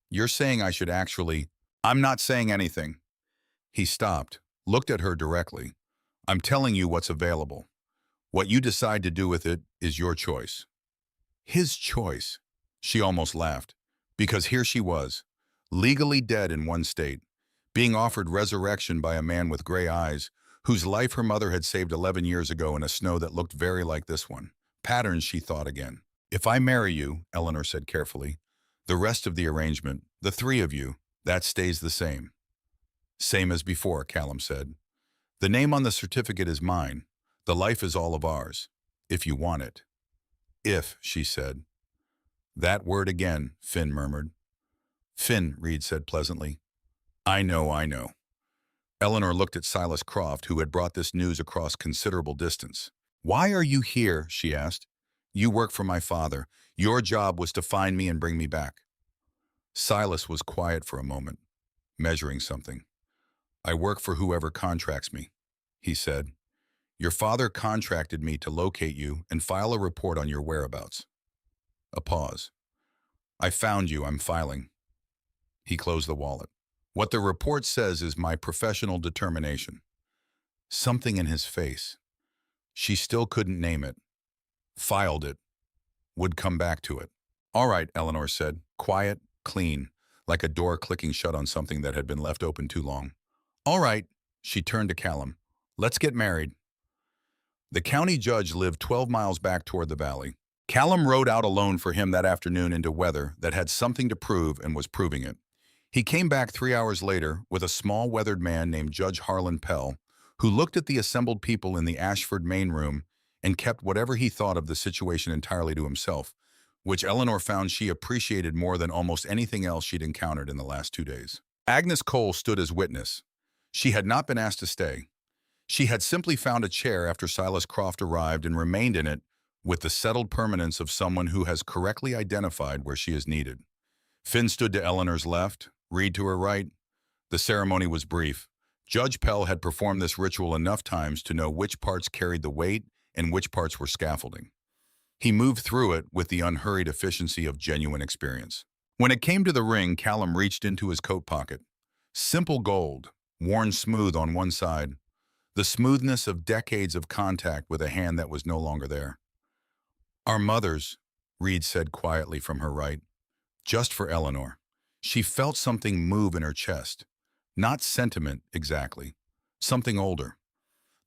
You're saying I should actually..." "I'm not saying anything." He stopped, looked at her directly. "I'm telling you what's available. What you decide to do with it is your choice." His choice. She almost laughed, because here she was, legally dead in one state, being offered resurrection by a man with gray eyes, whose life her mother had saved 11 years ago in a snow that looked very like this one. Patterns, she thought again. "If I marry you," Eleanor said carefully, "the rest of the arrangement, the three of you, that stays the same." "Same as before," Callum said. "The name on the certificate is mine. The life is all of ours, if you want it." "If," she said. "That word again," Finn murmured. "Finn," Reed said pleasantly. I know. Eleanor looked at Silas Croft, who had brought this news across considerable distance. "Why are you here?" she asked. "You work for my father. Your job was to find me and bring me back." Silas was quiet for a moment, measuring something. "I work for whoever contracts me," he said. "Your father contracted me to locate you and file a report on your whereabouts." A pause. "I found you. I'm filing." He closed the wallet. "What the report says is my professional determination." Something in his face. She still couldn't name it. "Filed it." would come back to it. All right, Eleanor said, quiet, clean, like a door clicking shut on something that had been left open too long. All right, she turned to Callum. Let's get married. The county judge lived 12 miles back toward the valley. Callum rode out alone for him that afternoon into weather that had something to prove and was proving it. He came back 3 hours later with a small weathered man named Judge Harlan Pell, who looked at the assembled people in the Ashford main room and kept whatever he thought of the situation entirely to himself, which Eleanor found she appreciated more than almost anything else she'd encountered in the last 2 days. Agnes Cole stood as witness. She had not been asked to stay. She had simply found a chair after Silas Croft arrived and remained in it with the settled permanence of someone who has correctly identified where she is needed. Finn stood to Eleanor's left, Reed to her right. The ceremony was brief. Judge Pell had performed this ritual enough times to know which parts carried the weight and which parts were scaffolding. He moved through it with the unhurried efficiency of genuine experience. When it came to the ring, Callum reached into his coat pocket. Simple gold, worn smooth on one side, the smoothness of decades of contact with a hand that was no longer there. Our mothers, Reed said quietly from her right. Just for Eleanor. She felt something move in her chest. Not sentiment, exactly. Something older.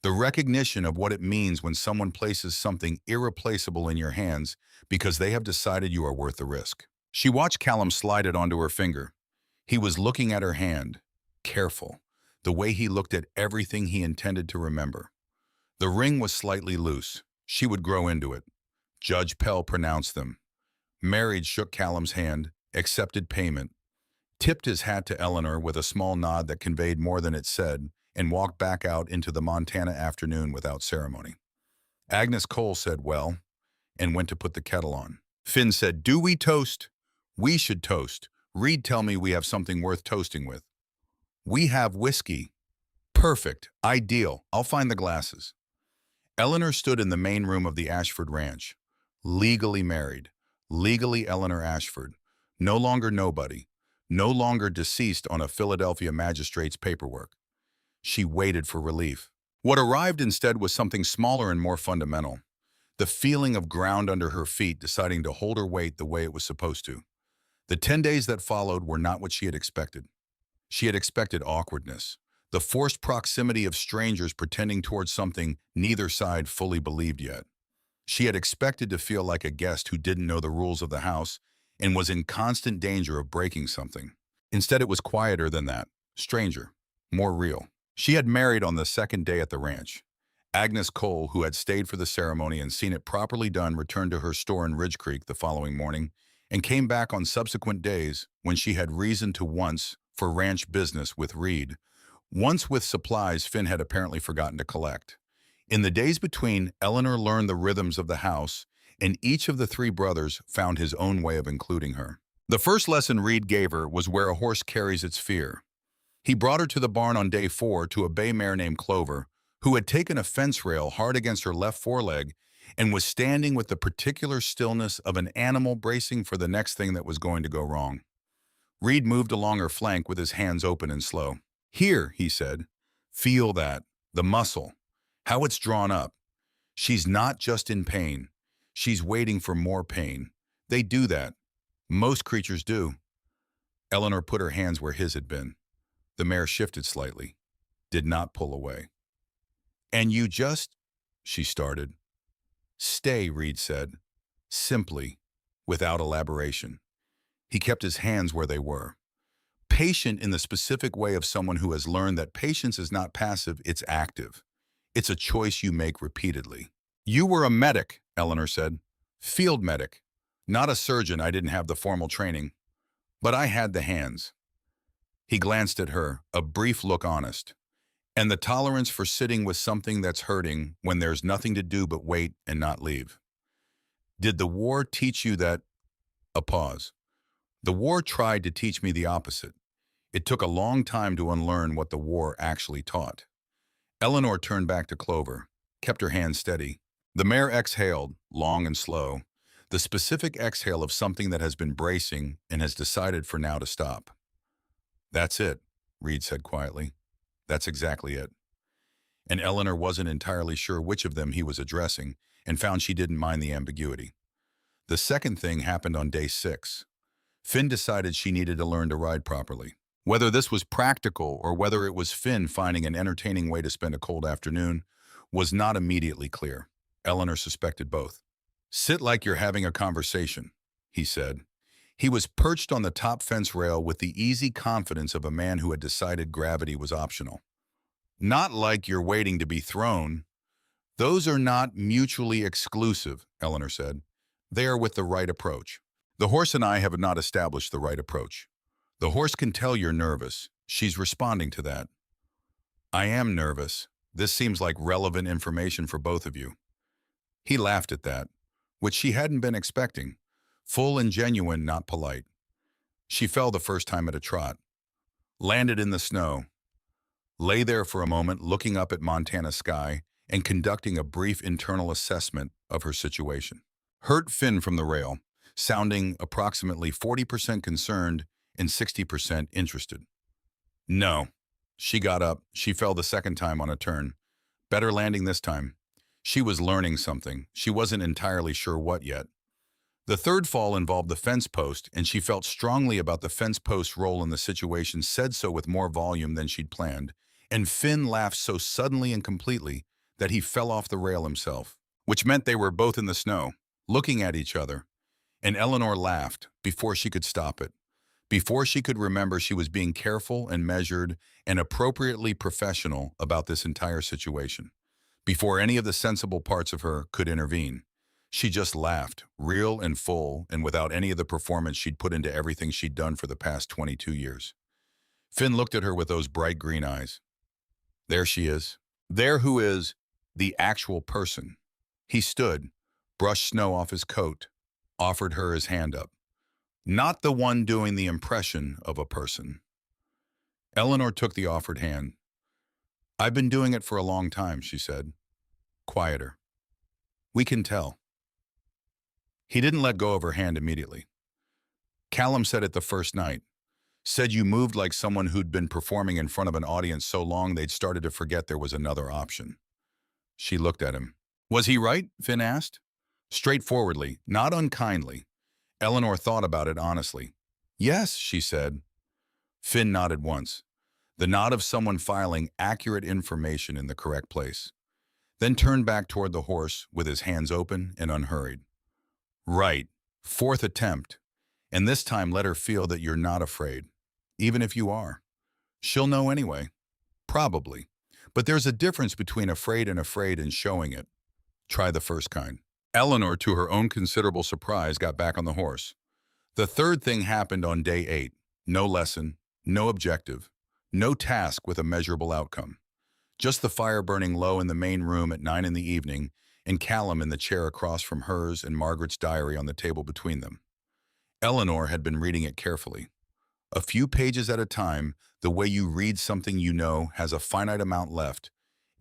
The recognition of what it means when someone places something irreplaceable in your hands because they have decided you are worth the risk. She watched Callum slide it onto her finger. He was looking at her hand, careful, the way he looked at everything he intended to remember. The ring was slightly loose. She would grow into it. Judge Pell pronounced them. Married shook Callum's hand, accepted payment, tipped his hat to Eleanor with a small nod that conveyed more than it said, and walked back out into the Montana afternoon without ceremony. Agnes Cole said, well, and went to put the kettle on. Finn said, do we toast? We should toast. Reed tell me we have something worth toasting with. We have whiskey. Perfect. Ideal. I'll find the glasses. Eleanor stood in the main room of the Ashford Ranch. Legally married. Legally Eleanor Ashford. No longer nobody. No longer deceased on a Philadelphia magistrate's paperwork. She waited for relief. What arrived instead was something smaller and more fundamental. The feeling of ground under her feet deciding to hold her weight the way it was supposed to. The 10 days that followed were not what she had expected. She had expected awkwardness, the forced proximity of strangers pretending towards something neither side fully believed yet. She had expected to feel like a guest who didn't know the rules of the house and was in constant danger of breaking something. Instead, it was quieter than that, stranger, more real. She had married on the second day at the ranch. Agnes Cole, who had stayed for the ceremony and seen it properly done, returned to her store in Ridge Creek the following morning and came back on subsequent days when she had reason to once for ranch business with Reed, once with supplies Finn had apparently forgotten to collect. In the days between, Eleanor learned the rhythms of the house, and each of the three brothers found his own way of including her. The first lesson Reed gave her was where a horse carries its fear. He brought her to the barn on day 4 to a bay mare named Clover, who had taken a fence rail hard against her left foreleg and was standing with the particular stillness of an animal bracing for the next thing that was going to go wrong. Reed moved along her flank with his hands open and slow. Here, he said, feel that, the muscle, how it's drawn up. She's not just in pain. She's waiting for more pain. They do that. Most creatures do. Eleanor put her hands where his had been. The mare shifted slightly, did not pull away. And you just, she started. Stay, Reed said, simply, without elaboration. He kept his hands where they were. Patient in the specific way of someone who has learned that patience is not passive, it's active. It's a choice you make repeatedly. You were a medic, Eleanor said. Field medic. Not a surgeon, I didn't have the formal training. But I had the hands. He glanced at her, a brief look honest. And the tolerance for sitting with something that's hurting when there's nothing to do but wait and not leave. Did the war teach you that? A pause. The war tried to teach me the opposite. It took a long time to unlearn what the war actually taught. Eleanor turned back to Clover, kept her hand steady. The mare exhaled, long and slow, the specific exhale of something that has been bracing and has decided for now to stop. That's it, Reed said quietly. That's exactly it. And Eleanor wasn't entirely sure which of them he was addressing and found she didn't mind the ambiguity. The second thing happened on day 6. Finn decided she needed to learn to ride properly. Whether this was practical or whether it was Finn finding an entertaining way to spend a cold afternoon was not immediately clear. Eleanor suspected both. "Sit like you're having a conversation," he said. He was perched on the top fence rail with the easy confidence of a man who had decided gravity was optional. "Not like you're waiting to be thrown." "Those are not mutually exclusive," Eleanor said. "They are with the right approach. The horse and I have not established the right approach. The horse can tell you're nervous. She's responding to that." "I am nervous. This seems like relevant information for both of you." He laughed at that, which she hadn't been expecting. Full and genuine, not polite. She fell the first time at a trot. Landed in the snow. Lay there for a moment looking up at Montana sky and conducting a brief internal assessment of her situation. Hurt Finn from the rail, sounding approximately 40% concerned and 60% interested. "No." She got up. She fell the second time on a turn. Better landing this time. She was learning something. She wasn't entirely sure what yet. The third fall involved the fence post, and she felt strongly about the fence post's role in the situation, said so with more volume than she'd planned, and Finn laughed so suddenly and completely that he fell off the rail himself, which meant they were both in the snow, looking at each other, and Eleanor laughed before she could stop it. Before she could remember, she was being careful and measured and appropriately professional about this entire situation. Before any of the sensible parts of her could intervene, she just laughed, real and full, and without any of the performance she'd put into everything she'd done for the past 22 years. Finn looked at her with those bright green eyes. There she is. There who is the actual person. He stood, brushed snow off his coat, offered her his hand up. Not the one doing the impression of a person. Eleanor took the offered hand. "I've been doing it for a long time," she said. Quieter. "We can tell." He didn't let go of her hand immediately. "Callum said it the first night. Said you moved like someone who'd been performing in front of an audience so long they'd started to forget there was another option." She looked at him. "Was he right?" Finn asked. Straightforwardly, not unkindly. Eleanor thought about it honestly. "Yes," she said. Finn nodded once, the nod of someone filing accurate information in the correct place, then turned back toward the horse with his hands open and unhurried. "Right. Fourth attempt. And this time let her feel that you're not afraid. Even if you are. She'll know anyway. Probably. But there's a difference between afraid and showing it. Try the first kind." Eleanor, to her own considerable surprise, got back on the horse. The third thing happened on day 8. No lesson, no objective, no task with a measurable outcome. Just the fire burning low in the main room at 9 in the evening, and Callum in the chair across from hers and Margaret's diary on the table between them. Eleanor had been reading it carefully. A few pages at a time, the way you read something you know has a finite amount left,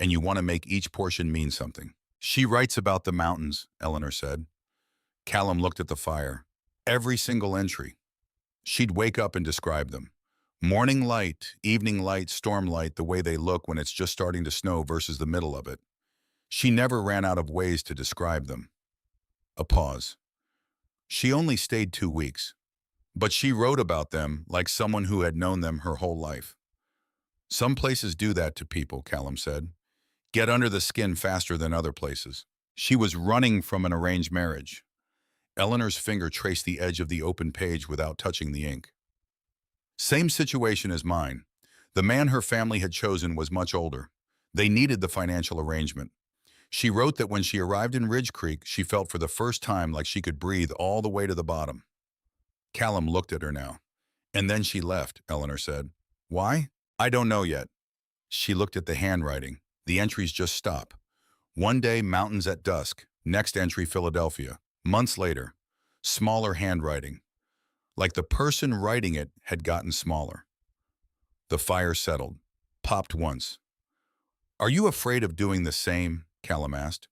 and you want to make each portion mean something. "She writes about the mountains," Eleanor said. Callum looked at the fire. Every single entry. She'd wake up and describe them. Morning light, evening light, storm light, the way they look when it's just starting to snow versus the middle of it. She never ran out of ways to describe them. A pause. She only stayed 2 weeks, but she wrote about them like someone who had known them her whole life. "Some places do that to people," Callum said. "Get under the skin faster than other places." She was running from an arranged marriage. Eleanor's finger traced the edge of the open page without touching the ink. "Same situation as mine. The man her family had chosen was much older. They needed the financial arrangement. She wrote that when she arrived in Ridge Creek, she felt for the first time like she could breathe all the way to the bottom." Callum looked at her now. "And then she left," Eleanor said. "Why? I don't know yet." She looked at the handwriting. The entries just stop. One day, mountains at dusk. Next entry, Philadelphia. Months later. Smaller handwriting. Like the person writing it had gotten smaller. The fire settled. Popped once. "Are you afraid of doing the same?" Callum asked.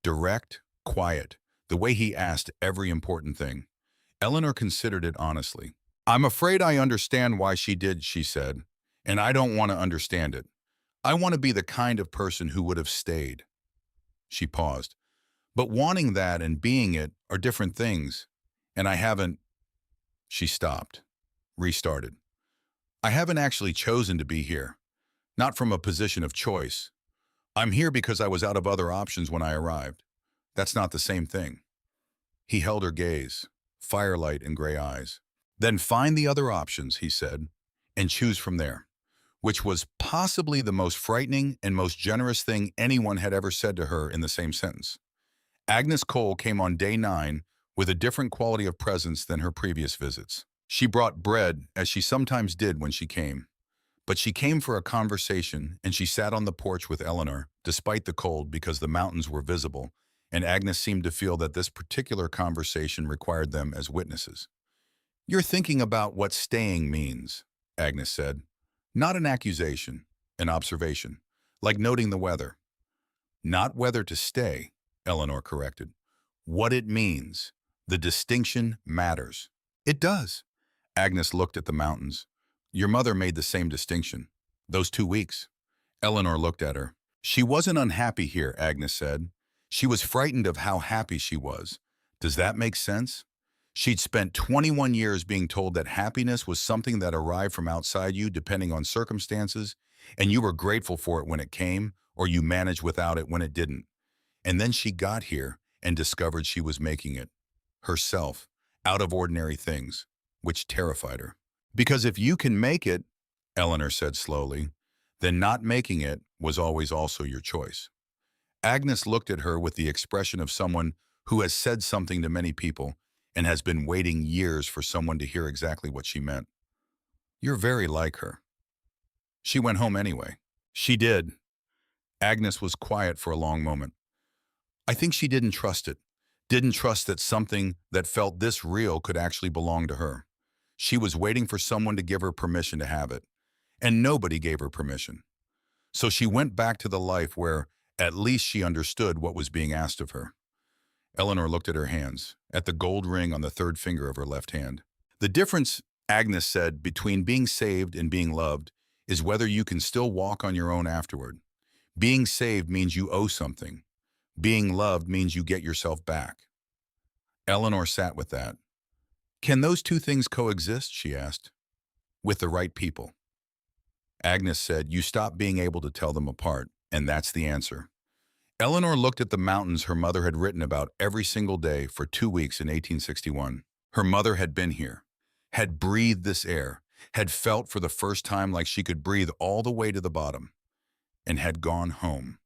Direct, quiet, the way he asked every important thing. Eleanor considered it honestly. "I'm afraid I understand why she did," she said, "and I don't want to understand it. I want to be the kind of person who would have stayed." She paused. But wanting that and being it are different things. And I haven't, she stopped, restarted. I haven't actually chosen to be here, not from a position of choice. I'm here because I was out of other options when I arrived. That's not the same thing. He held her gaze, firelight in gray eyes. Then find the other options, he said, and choose from there, which was possibly the most frightening and most generous thing anyone had ever said to her in the same sentence. Agnes Cole came on day 9 with a different quality of presence than her previous visits. She brought bread, as she sometimes did when she came. But she came for a conversation, and she sat on the porch with Eleanor, despite the cold because the mountains were visible, and Agnes seemed to feel that this particular conversation required them as witnesses. "You're thinking about what staying means," Agnes said. "Not an accusation, an observation, like noting the weather." "Not whether to stay," Eleanor corrected. "What it means. The distinction matters." "It does." Agnes looked at the mountains. "Your mother made the same distinction. Those 2 weeks." Eleanor looked at her. "She wasn't unhappy here," Agnes said. "She was frightened of how happy she was. Does that make sense? She'd spent 21 years being told that happiness was something that arrived from outside you depending on circumstances, and you were grateful for it when it came, or you managed without it when it didn't. And then she got here and discovered she was making it, herself, out of ordinary things, which terrified her. Because if you can make it," Eleanor said slowly, "then not making it was always also your choice." Agnes looked at her with the expression of someone who has said something to many people and has been waiting years for someone to hear exactly what she meant. "You're very like her." She went home anyway. She did. Agnes was quiet for a long moment. I think she didn't trust it. Didn't trust that something that felt this real could actually belong to her. She was waiting for someone to give her permission to have it. And nobody gave her permission. So she went back to the life where at least she understood what was being asked of her. Eleanor looked at her hands, at the gold ring on the third finger of her left hand. "The difference," Agnes said, "between being saved and being loved is whether you can still walk on your own afterward. Being saved means you owe something. Being loved means you get yourself back." Eleanor sat with that. "Can those two things coexist?" she asked. "With the right people." Agnes said, "You stop being able to tell them apart, and that's the answer." Eleanor looked at the mountains her mother had written about every single day for 2 weeks in 1861. Her mother had been here, had breathed this air, had felt for the first time like she could breathe all the way to the bottom, and had gone home.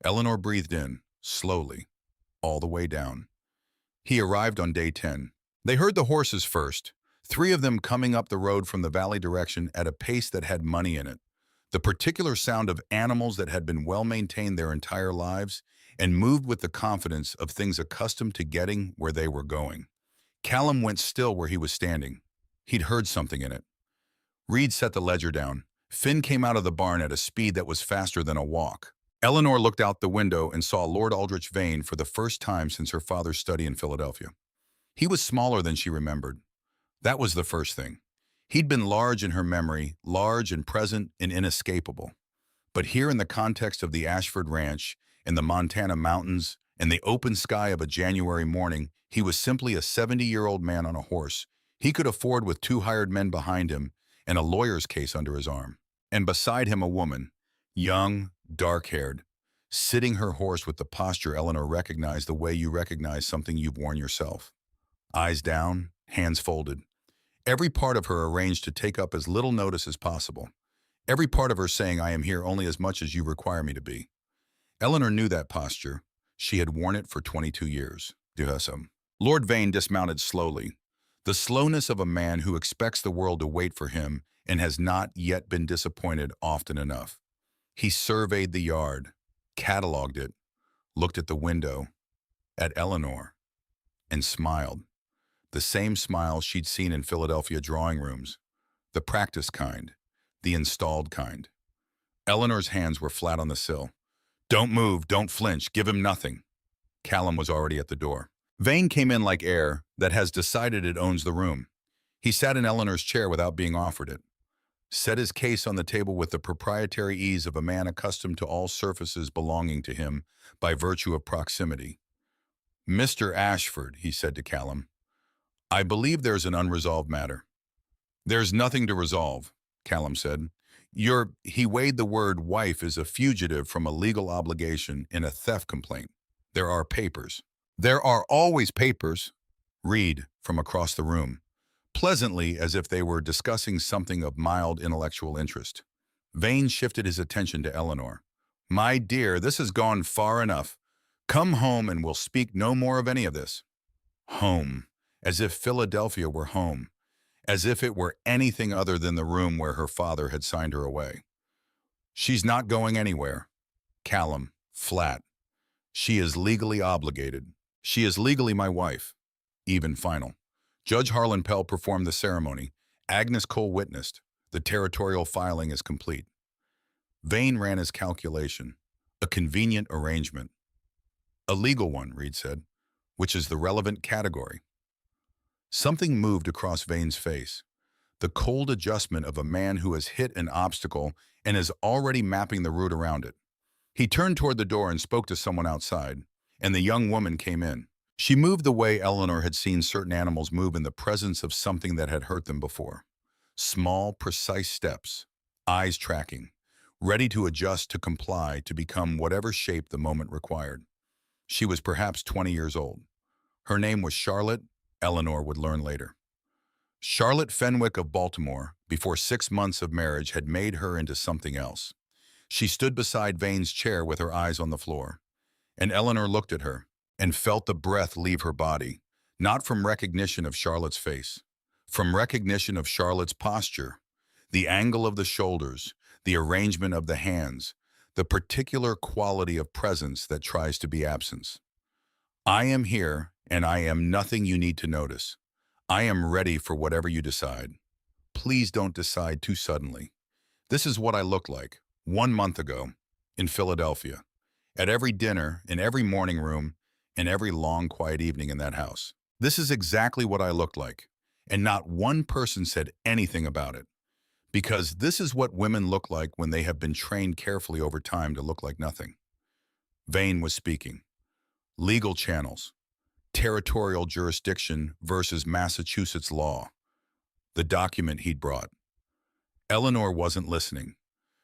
Eleanor breathed in, slowly, all the way down. He arrived on day 10. They heard the horses first, 3 of them coming up the road from the valley direction at a pace that had money in it. The particular sound of animals that had been well-maintained their entire lives and moved with the confidence of things accustomed to getting where they were going. Callum went still where he was standing. He'd heard something in it. Reed set the ledger down. Finn came out of the barn at a speed that was faster than a walk. Eleanor looked out the window and saw Lord Aldrich Vane for the first time since her father's study in Philadelphia. He was smaller than she remembered. That was the first thing. He'd been large in her memory, large and present and inescapable. But here in the context of the Ashford Ranch, in the Montana mountains, in the open sky of a January morning, he was simply a 70-year-old man on a horse. He could afford with 2 hired men behind him and a lawyer's case under his arm. And beside him a woman, young, dark-haired, sitting her horse with the posture Eleanor recognized the way you recognize something you've worn yourself. Eyes down, hands folded. Every part of her arranged to take up as little notice as possible. Every part of her saying, "I am here only as much as you require me to be." Eleanor knew that posture. She had worn it for 22 years. Lord Vane dismounted slowly. The slowness of a man who expects the world to wait for him and has not yet been disappointed often enough. He surveyed the yard, cataloged it, looked at the window, at Eleanor, and smiled. The same smile she'd seen in Philadelphia drawing rooms. The practice kind, the installed kind. Eleanor's hands were flat on the sill. "Don't move, don't flinch, give him nothing." Callum was already at the door. Vane came in like air that has decided it owns the room. He sat in Eleanor's chair without being offered it. Set his case on the table with the proprietary ease of a man accustomed to all surfaces belonging to him by virtue of proximity. Mr. Ashford, he said to Callum, I believe there's an unresolved matter. There's nothing to resolve, Callum said. He weighed the word wife as a fugitive from a legal obligation in a theft complaint. There are papers. There are always papers, Reed from across the room, pleasantly as if they were discussing something of mild intellectual interest. Vane shifted his attention to Eleanor. My dear, this has gone far enough. Come home and we'll speak no more of any of this. Home. As if Philadelphia were home. As if it were anything other than the room where her father had signed her away. She's not going anywhere. Callum, flat. She is legally obligated. She is legally my wife. Even final. Judge Harlan Pell performed the ceremony. Agnes Cole witnessed. The territorial filing is complete. Vane ran his calculation. A convenient arrangement. A legal one, Reed said, which is the relevant category. Something moved across Vane's face. The cold adjustment of a man who has hit an obstacle and is already mapping the route around it. He turned toward the door and spoke to someone outside, and the young woman came in. She moved the way Eleanor had seen certain animals move in the presence of something that had hurt them before. Small, precise steps, eyes tracking, ready to adjust to comply to become whatever shape the moment required. She was perhaps 20 years old. Her name was Charlotte, Eleanor would learn later. Charlotte Fenwick of Baltimore, before 6 months of marriage, had made her into something else. She stood beside Vane's chair with her eyes on the floor, and Eleanor looked at her and felt the breath leave her body, not from recognition of Charlotte's face, from recognition of Charlotte's posture, the angle of the shoulders, the arrangement of the hands, the particular quality of presence that tries to be absence. I am here, and I am nothing you need to notice. I am ready for whatever you decide. Please don't decide too suddenly. This is what I looked like 1 month ago in Philadelphia, at every dinner, in every morning room, and every long, quiet evening in that house. This is exactly what I looked like, and not one person said anything about it. Because this is what women look like when they have been trained carefully over time to look like nothing. Vane was speaking. Legal channels. Territorial jurisdiction versus Massachusetts law. The document he'd brought. Eleanor wasn't listening.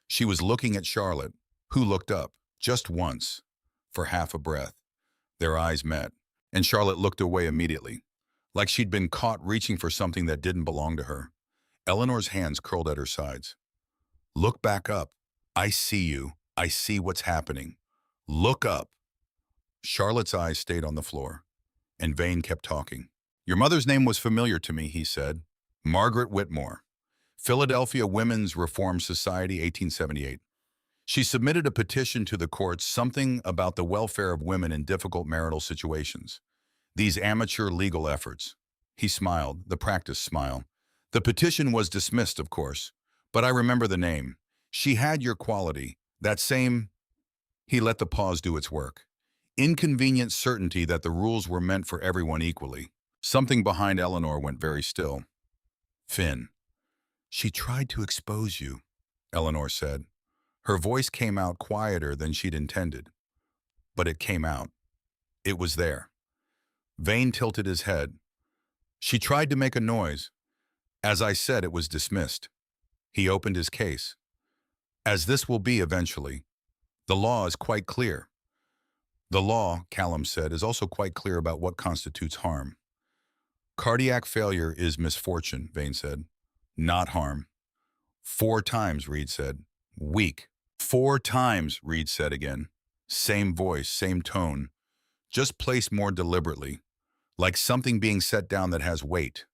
She was looking at Charlotte, who looked up, just once, for half a breath. Their eyes met, and Charlotte looked away immediately, like she'd been caught reaching for something that didn't belong to her. Eleanor's hands curled at her sides. Look back up. I see you. I see what's happening. Look up. Charlotte's eyes stayed on the floor, and Vane kept talking. Your mother's name was familiar to me, he said. Margaret Whitmore. Philadelphia Women's Reform Society, 1878. She submitted a petition to the courts, something about the welfare of women in difficult marital situations. These amateur legal efforts. He smiled, the practiced smile. The petition was dismissed, of course, but I remember the name. She had your quality, that same... He let the pause do its work. Inconvenient certainty that the rules were meant for everyone equally. Something behind Eleanor went very still. Finn. She tried to expose you, Eleanor said. Her voice came out quieter than she'd intended. But it came out. It was there. Vane tilted his head. She tried to make a noise. As I said, it was dismissed. He opened his case. As this will be eventually. The law is quite clear. The law, Callum said, is also quite clear about what constitutes harm. Cardiac failure is misfortune, Vane said. Not harm. 4 times, Reed said. Weak. 4 times, Reed said again. Same voice, same tone. Just placed more deliberately. Like something being set down that has weight.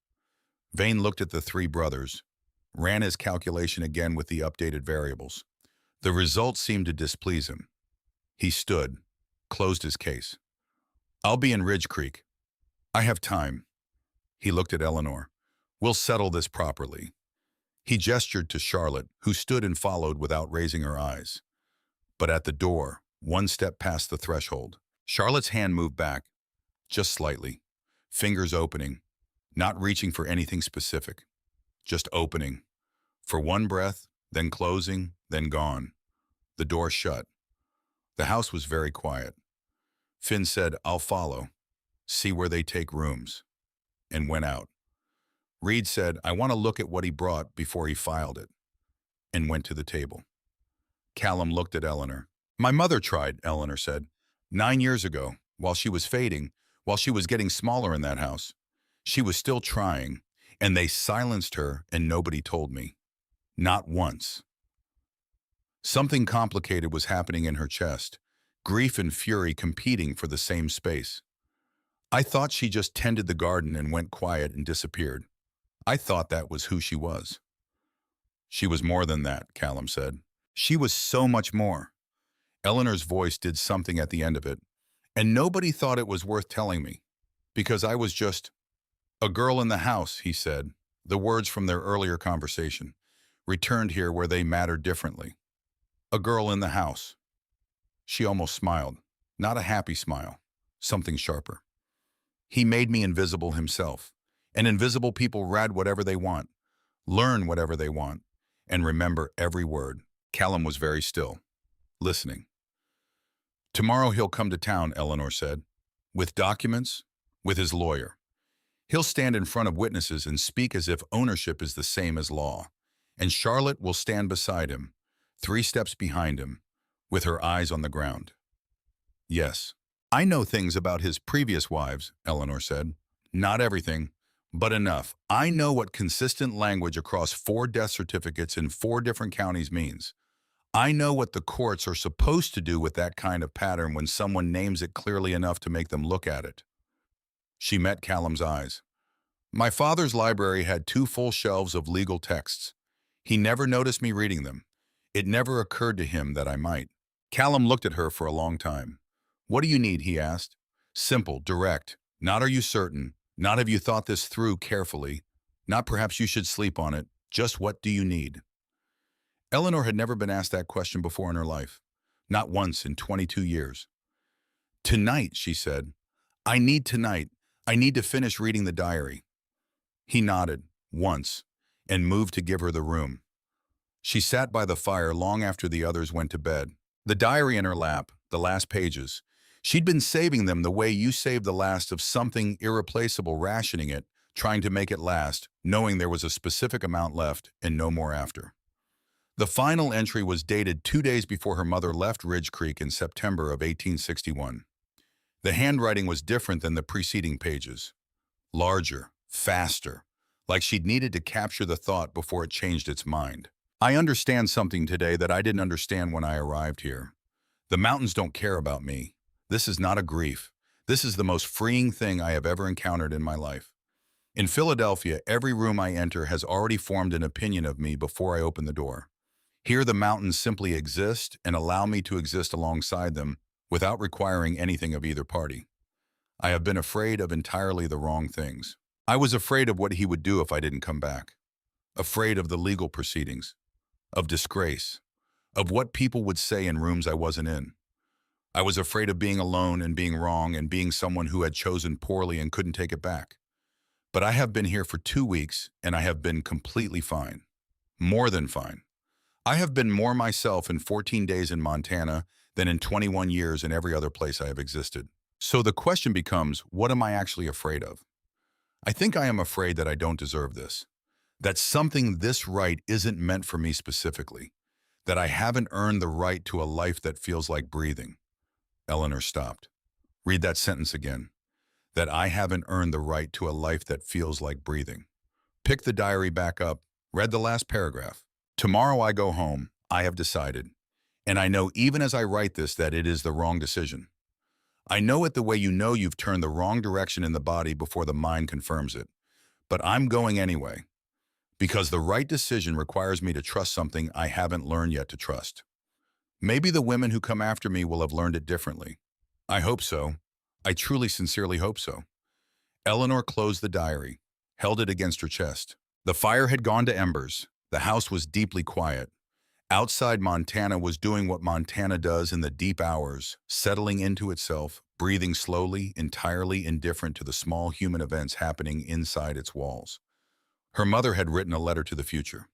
Vane looked at the 3 brothers, ran his calculation again with the updated variables. The results seemed to displease him. He stood, closed his case. I'll be in Ridge Creek. I have time. He looked at Eleanor. We'll settle this properly. He gestured to Charlotte, who stood and followed without raising her eyes. But at the door, 1 step past the threshold, Charlotte's hand moved back, just slightly, fingers opening, not reaching for anything specific, just opening. For 1 breath, then closing, then gone. The door shut. The house was very quiet. Finn said, I'll follow. see where they take rooms, and went out. Reed said, I want to look at what he brought before he filed it, and went to the table. Callum looked at Eleanor. My mother tried, Eleanor said. 9 years ago, while she was fading, while she was getting smaller in that house. She was still trying, and they silenced her and nobody told me. Not once. Something complicated was happening in her chest, grief and fury competing for the same space. I thought she just tended the garden and went quiet and disappeared. I thought that was who she was. She was more than that, Callum said. She was so much more. Eleanor's voice did something at the end of it, and nobody thought it was worth telling me, because I was just a girl in the house, he said. The words from their earlier conversation returned here where they mattered differently. A girl in the house. She almost smiled, not a happy smile, something sharper. He made me invisible himself, and invisible people read whatever they want, learn whatever they want, and remember every word. Callum was very still, listening. Tomorrow he'll come to town, Eleanor said, with documents, with his lawyer. He'll stand in front of witnesses and speak as if ownership is the same as law, and Charlotte will stand beside him, 3 steps behind him, with her eyes on the ground. Yes, I know things about his previous wives, Eleanor said. Not everything, but enough. I know what consistent language across 4 death certificates in 4 different counties means. I know what the courts are supposed to do with that kind of pattern when someone names it clearly enough to make them look at it. She met Callum's eyes. My father's library had 2 full shelves of legal texts. He never noticed me reading them. It never occurred to him that I might. Callum looked at her for a long time. What do you need, he asked. Simple, direct. Not are you certain. Not have you thought this through carefully. Not perhaps you should sleep on it. Just what do you need? Eleanor had never been asked that question before in her life. Not once in 22 years. Tonight, she said. I need tonight. I need to finish reading the diary. He nodded, once, and moved to give her the room. She sat by the fire long after the others went to bed. The diary in her lap, the last pages. She'd been saving them the way you save the last of something irreplaceable, rationing it, trying to make it last, knowing there was a specific amount left and no more after. The final entry was dated 2 days before her mother left Ridge Creek in September of 1861. The handwriting was different than the preceding pages. Larger, faster, like she'd needed to capture the thought before it changed its mind. I understand something today that I didn't understand when I arrived here. The mountains don't care about me. This is not a grief. This is the most freeing thing I have ever encountered in my life. In Philadelphia, every room I enter has already formed an opinion of me before I open the door. Here the mountains simply exist and allow me to exist alongside them without requiring anything of either party. I have been afraid of entirely the wrong things. I was afraid of what he would do if I didn't come back. Afraid of the legal proceedings, of disgrace, of what people would say in rooms I wasn't in. I was afraid of being alone and being wrong and being someone who had chosen poorly and couldn't take it back. But I have been here for 2 weeks and I have been completely fine. More than fine. I have been more myself in 14 days in Montana than in 21 years in every other place I have existed. So the question becomes, what am I actually afraid of? I think I am afraid that I don't deserve this. That something this right isn't meant for me specifically. That I haven't earned the right to a life that feels like breathing. Eleanor stopped. Read that sentence again. That I haven't earned the right to a life that feels like breathing. Pick the diary back up. Read the last paragraph. Tomorrow I go home. I have decided. And I know even as I write this that it is the wrong decision. I know it the way you know you've turned the wrong direction in the body before the mind confirms it. But I'm going anyway. Because the right decision requires me to trust something I haven't learned yet to trust. Maybe the women who come after me will have learned it differently. I hope so. I truly, sincerely hope so. Eleanor closed the diary, held it against her chest. The fire had gone to embers. The house was deeply quiet. Outside, Montana was doing what Montana does in the deep hours, settling into itself, breathing slowly, entirely indifferent to the small human events happening inside its walls. Her mother had written a letter to the future,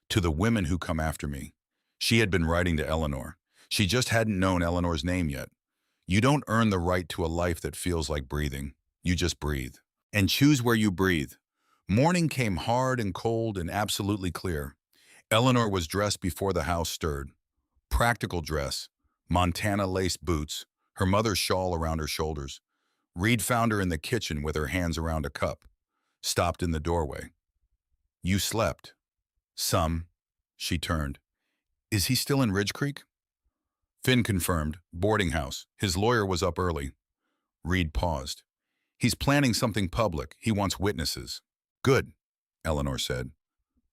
to the women who come after me. She had been writing to Eleanor. She just hadn't known Eleanor's name yet. You don't earn the right to a life that feels like breathing. You just breathe. And choose where you breathe. Morning came hard and cold and absolutely clear. Eleanor was dressed before the house stirred. Practical dress, Montana lace boots, her mother's shawl around her shoulders. Reed found her in the kitchen with her hands around a cup. Stopped in the doorway. You slept. Some. She turned. Is he still in Ridge Creek? Finn confirmed. Boarding house. His lawyer was up early. Reed paused. He's planning something public. He wants witnesses. Good, Eleanor said.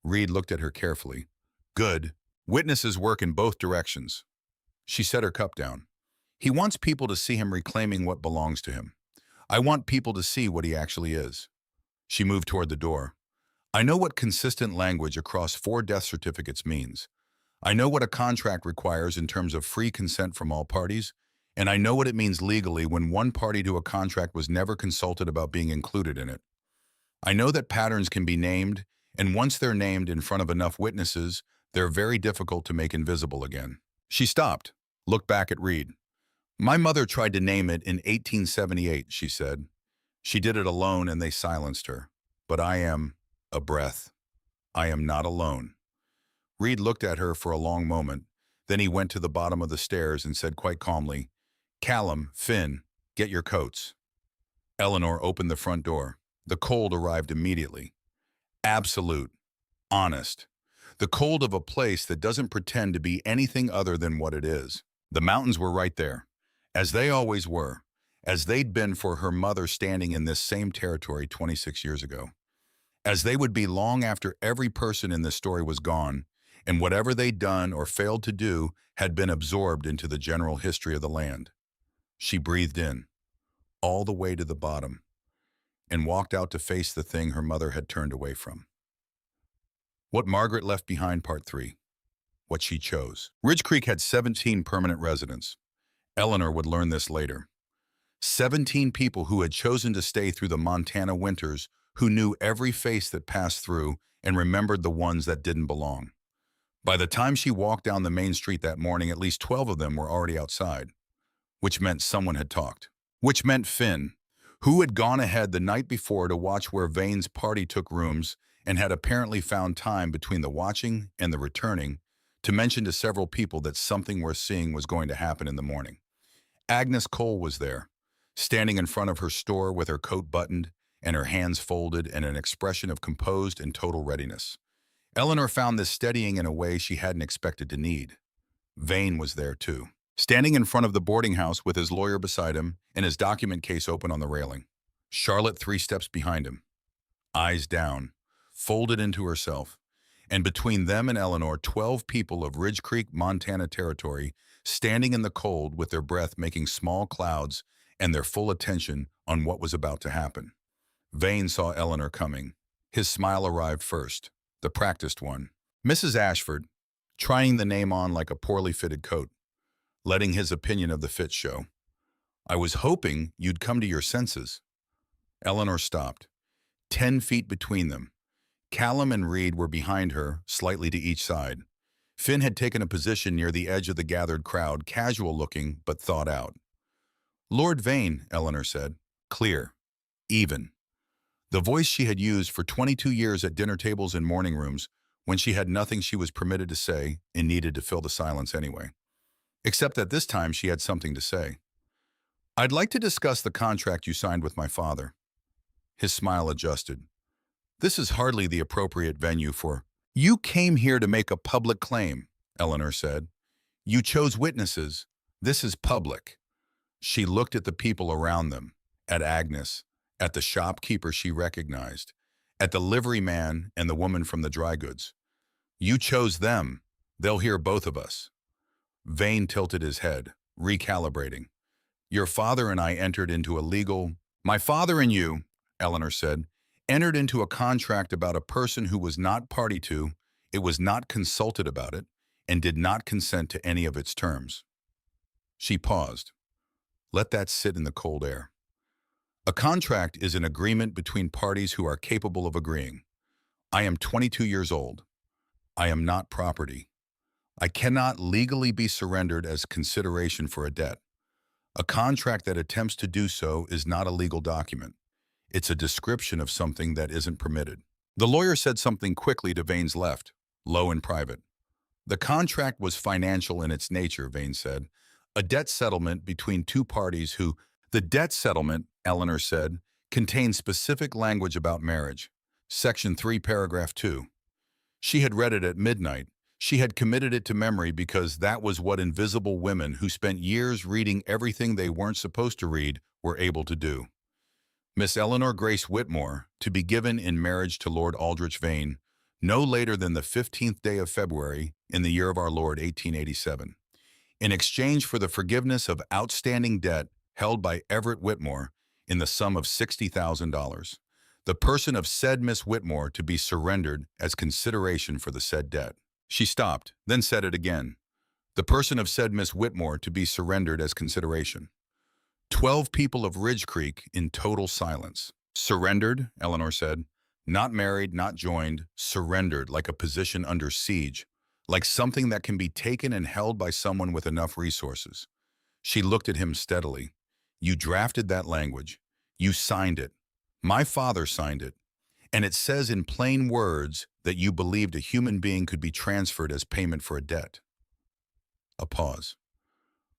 Reed looked at her carefully. Good. Witnesses work in both directions. She set her cup down. He wants people to see him reclaiming what belongs to him. I want people to see what he actually is. She moved toward the door. I know what consistent language across 4 death certificates means. I know what a contract requires in terms of free consent from all parties, and I know what it means legally when one party to a contract was never consulted about being included in it. I know that patterns can be named, and once they're named in front of enough witnesses, they're very difficult to make invisible again. She stopped, looked back at Reed. My mother tried to name it in 1878, she said. She did it alone and they silenced her. But I am a breath. I am not alone. Reed looked at her for a long moment. Then he went to the bottom of the stairs and said quite calmly, Callum, Finn, get your coats. Eleanor opened the front door. The cold arrived immediately. Absolute. Honest. The cold of a place that doesn't pretend to be anything other than what it is. The mountains were right there, as they always were, as they'd been for her mother standing in this same territory 26 years ago. As they would be long after every person in this story was gone, and whatever they'd done or failed to do had been absorbed into the general history of the land. She breathed in, all the way to the bottom, and walked out to face the thing her mother had turned away from. What Margaret left behind, Part 3. What she chose. Ridge Creek had 17 permanent residents. Eleanor would learn this later. 17 people who had chosen to stay through the Montana winters, who knew every face that passed through and remembered the ones that didn't belong. By the time she walked down the main street that morning, at least 12 of them were already outside, which meant someone had talked. Which meant Finn, who had gone ahead the night before to watch where Vane's party took rooms and had apparently found time between the watching and the returning to mention to several people that something worth seeing was going to happen in the morning. Agnes Cole was there, standing in front of her store with her coat buttoned and her hands folded and an expression of composed and total readiness. Eleanor found this steadying in a way she hadn't expected to need. Vane was there too, standing in front of the boarding house with his lawyer beside him and his document case open on the railing. Charlotte 3 steps behind him, eyes down, folded into herself, and between them and Eleanor, 12 people of Ridge Creek, Montana territory, standing in the cold with their breath making small clouds and their full attention on what was about to happen. Vane saw Eleanor coming. His smile arrived first, the practiced one. Mrs. Ashford, trying the name on like a poorly fitted coat, letting his opinion of the fit show. I was hoping you'd come to your senses. Eleanor stopped, 10 feet between them. Callum and Reed were behind her, slightly to each side. Finn had taken a position near the edge of the gathered crowd, casual-looking but thought out. Lord Vane, Eleanor said. Clear. Even. The voice she had used for 22 years at dinner tables and morning rooms when she had nothing she was permitted to say and needed to fill the silence anyway. Except that this time she had something to say. I'd like to discuss the contract you signed with my father. His smile adjusted. This is hardly the appropriate venue for... You came here to make a public claim, Eleanor said. You chose witnesses. This is public. She looked at the people around them, at Agnes, at the shopkeeper she recognized, at the liveryman and the woman from the dry goods. You chose them. They'll hear both of us. Vane tilted his head, recalibrating. Your father and I entered into a legal... My father and you, Eleanor said, entered into a contract about a person who was not party to, it was not consulted about it, and did not consent to any of its terms. She paused. Let that sit in the cold air. A contract is an agreement between parties who are capable of agreeing. I am 22 years old. I am not property. I cannot legally be surrendered as consideration for a debt. A contract that attempts to do so is not a legal document. It's a description of something that isn't permitted. The lawyer said something quickly to Vane's left, low and private. The contract was financial in its nature, Vane said. A debt settlement between two parties who— The debt settlement, Eleanor said, contained specific language about marriage. Section 3, paragraph 2. She had read it at midnight. She had committed it to memory because that was what invisible women who spent years reading everything they weren't supposed to read were able to do. Miss Eleanor Grace Whitmore, to be given in marriage to Lord Aldrich Vane, no later than the 15th day of February in the year of our Lord 1887. In exchange for the forgiveness of outstanding debt held by Everett Whitmore in the sum of $60,000, the person of said Miss Whitmore to be surrendered as consideration for the said debt. She stopped, then said it again. The person of said Miss Whitmore to be surrendered as consideration. 12 people of Ridge Creek in total silence. Surrendered, Eleanor said. Not married, not joined, surrendered like a position under siege, like something that can be taken and held by someone with enough resources. She looked at him steadily. You drafted that language. You signed it. My father signed it. And it says in plain words that you believed a human being could be transferred as payment for a debt. A pause.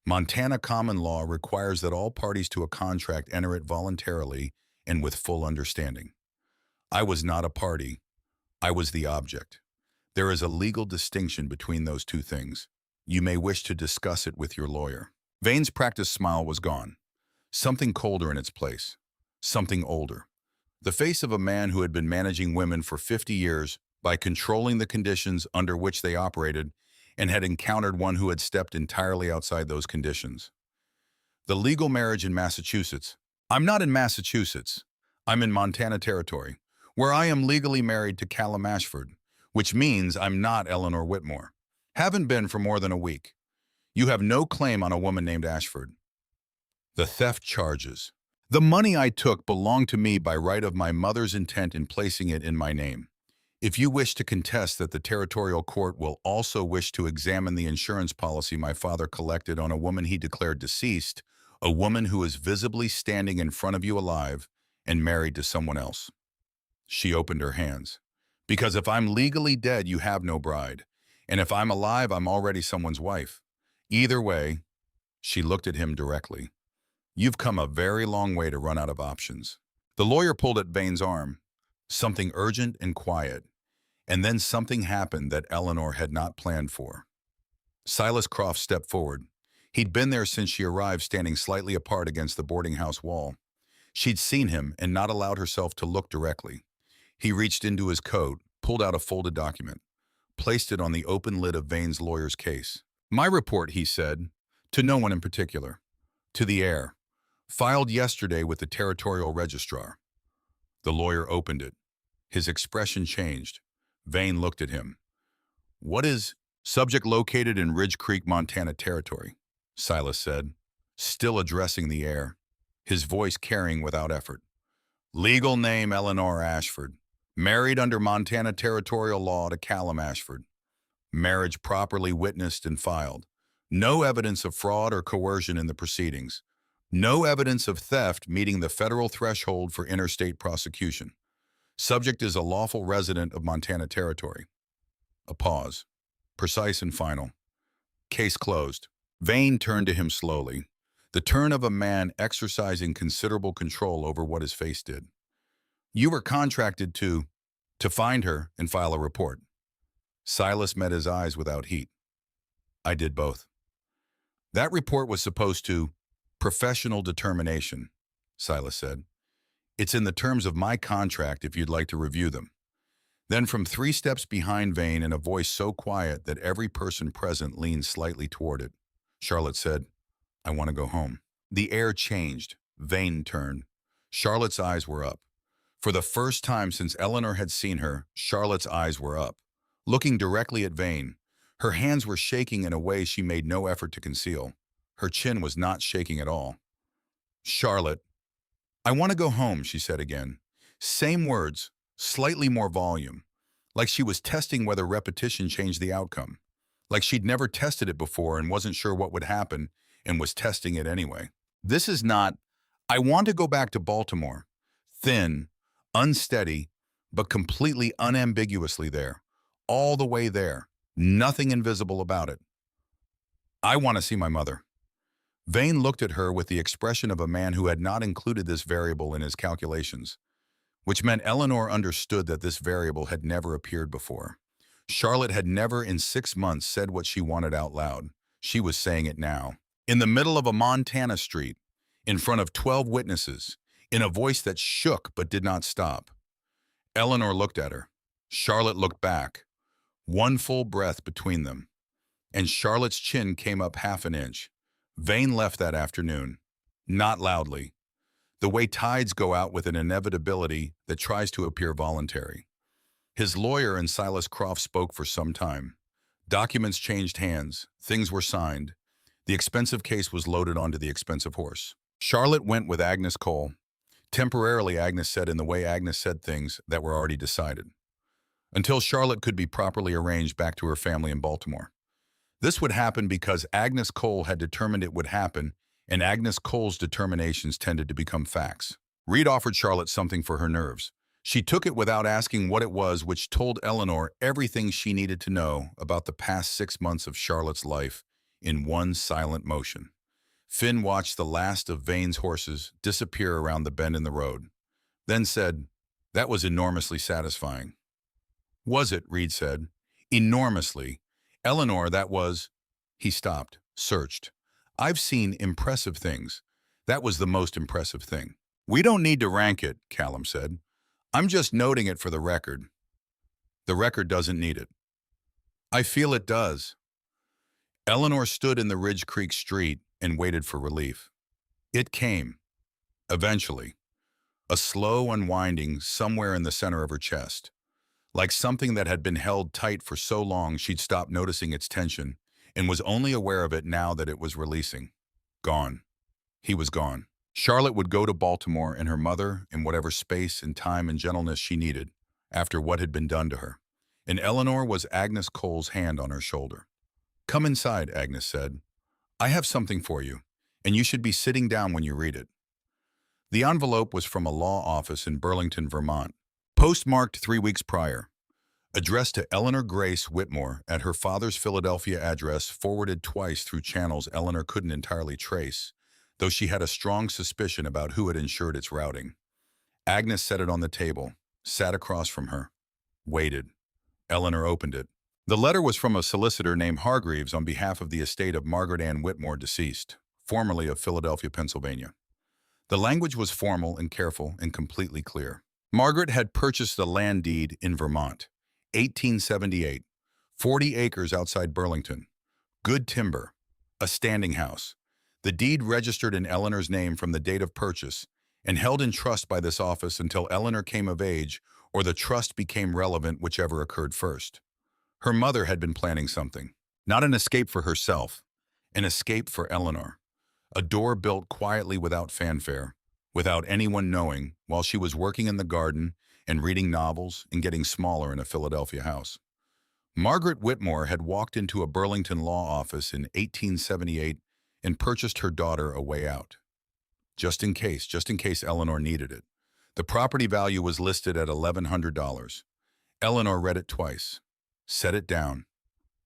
Montana common law requires that all parties to a contract enter it voluntarily and with full understanding. I was not a party. I was the object. There is a legal distinction between those two things. You may wish to discuss it with your lawyer. Vane's practiced smile was gone. Something colder in its place. Something older. The face of a man who had been managing women for 50 years by controlling the conditions under which they operated and had encountered one who had stepped entirely outside those conditions. The legal marriage in Massachusetts. I'm not in Massachusetts. I'm in Montana Territory, where I am legally married to Callum Ashford, which means I'm not Eleanor Whitmore. Haven't been for more than a week. You have no claim on a woman named Ashford. The theft charges. The money I took belonged to me by right of my mother's intent in placing it in my name. If you wish to contest that, the territorial court will also wish to examine the insurance policy my father collected on a woman he declared deceased, a woman who is visibly standing in front of you alive and married to someone else. She opened her hands. Because if I'm legally dead, you have no bride. And if I'm alive, I'm already someone's wife. Either way, she looked at him directly. You've come a very long way to run out of options. The lawyer pulled at Vane's arm. Something urgent and quiet. And then something happened that Eleanor had not planned for. Silas Croft stepped forward. He'd been there since she arrived, standing slightly apart against the boarding house wall. She'd seen him and not allowed herself to look directly. He reached into his coat, pulled out a folded document, placed it on the open lid of Vane's lawyer's case. My report, he said, to no one in particular. To the heir. Filed yesterday with the territorial registrar. The lawyer opened it. His expression changed. Vane looked at him. What is subject located in Ridge Creek, Montana Territory? Silas said, still addressing the heir, his voice carrying without effort. Legal name Eleanor Ashford. Married under Montana territorial law to Callum Ashford. Marriage properly witnessed and filed. No evidence of fraud or coercion in the proceedings. No evidence of theft meeting the federal threshold for interstate prosecution. Subject is a lawful resident of Montana Territory. A pause. Precise and final. Case closed. Vane turned to him slowly, the turn of a man exercising considerable control over what his face did. You were contracted to find her and file a report. Silas met his eyes without heat. I did both. That report was supposed to— Professional determination, Silas said. It's in the terms of my contract if you'd like to review them. Then from 3 steps behind Vane, in a voice so quiet that every person present leaned slightly toward it, Charlotte said, I want to go home. The air changed. Vane turned. Charlotte's eyes were up. For the first time since Eleanor had seen her, Charlotte's eyes were up, looking directly at Vane. Her hands were shaking in a way she made no effort to conceal. Her chin was not shaking at all. Charlotte, I want to go home, she said again. Same words, slightly more volume, like she was testing whether repetition changed the outcome, like she'd never tested it before and wasn't sure what would happen and was testing it anyway. This is not, I want to go back to Baltimore. Thin, unsteady, but completely unambiguously there. All the way there. Nothing invisible about it. I want to see my mother. Vane looked at her with the expression of a man who had not included this variable in his calculations, which meant Eleanor understood that this variable had never appeared before. Charlotte had never in 6 months said what she wanted out loud. She was saying it now. In the middle of a Montana street, in front of 12 witnesses, in a voice that shook but did not stop. Eleanor looked at her. Charlotte looked back. One full breath between them, and Charlotte's chin came up half an inch. Vane left that afternoon. Not loudly. The way tides go out with an inevitability that tries to appear voluntary. His lawyer and Silas Croft spoke for some time. Documents changed hands. Things were signed. The expensive case was loaded onto the expensive horse. Charlotte went with Agnes Cole. Temporarily, Agnes said in the way Agnes said things that were already decided. Until Charlotte could be properly arranged back to her family in Baltimore. This would happen because Agnes Cole had determined it would happen, and Agnes Cole's determinations tended to become facts. Reed offered Charlotte something for her nerves. She took it without asking what it was, which told Eleanor everything she needed to know about the past 6 months of Charlotte's life in one silent motion. Finn watched the last of Vane's horses disappear around the bend in the road, then said, "That was enormously satisfying." "Was it?" Reed said. "Enormously. Eleanor, that was—" He stopped, searched. "I've seen impressive things. That was the most impressive thing." "We don't need to rank it," Callum said. "I'm just noting it for the record." "The record doesn't need it." "I feel it does." Eleanor stood in the Ridge Creek street and waited for relief. It came. Eventually. A slow unwinding somewhere in the center of her chest. Like something that had been held tight for so long she'd stopped noticing its tension and was only aware of it now that it was releasing. Gone. He was gone. Charlotte would go to Baltimore and her mother in whatever space and time and gentleness she needed after what had been done to her. And Eleanor was Agnes Cole's hand on her shoulder. "Come inside," Agnes said. "I have something for you, and you should be sitting down when you read it." The envelope was from a law office in Burlington, Vermont, postmarked 3 weeks prior, addressed to Eleanor Grace Whitmore at her father's Philadelphia address, forwarded twice through channels Eleanor couldn't entirely trace, though she had a strong suspicion about who had ensured its routing. Agnes set it on the table, sat across from her, waited. Eleanor opened it. The letter was from a solicitor named Hargreaves on behalf of the estate of Margaret Ann Whitmore, deceased, formerly of Philadelphia, Pennsylvania. The language was formal and careful and completely clear. Margaret had purchased a land deed in Vermont, 1878, 40 acres outside Burlington, good timber, a standing house. The deed registered in Eleanor's name from the date of purchase and held in trust by this office until Eleanor came of age or the trust became relevant, whichever occurred first. Her mother had been planning something, not an escape for herself, an escape for Eleanor. A door built quietly without fanfare, without anyone knowing, while she was working in the garden and reading novels and getting smaller in a Philadelphia house. Margaret Whitmore had walked into a Burlington law office in 1878 and purchased her daughter a way out. Just in case Eleanor needed it. The property value was listed at $1,100. Eleanor read it twice, set it down,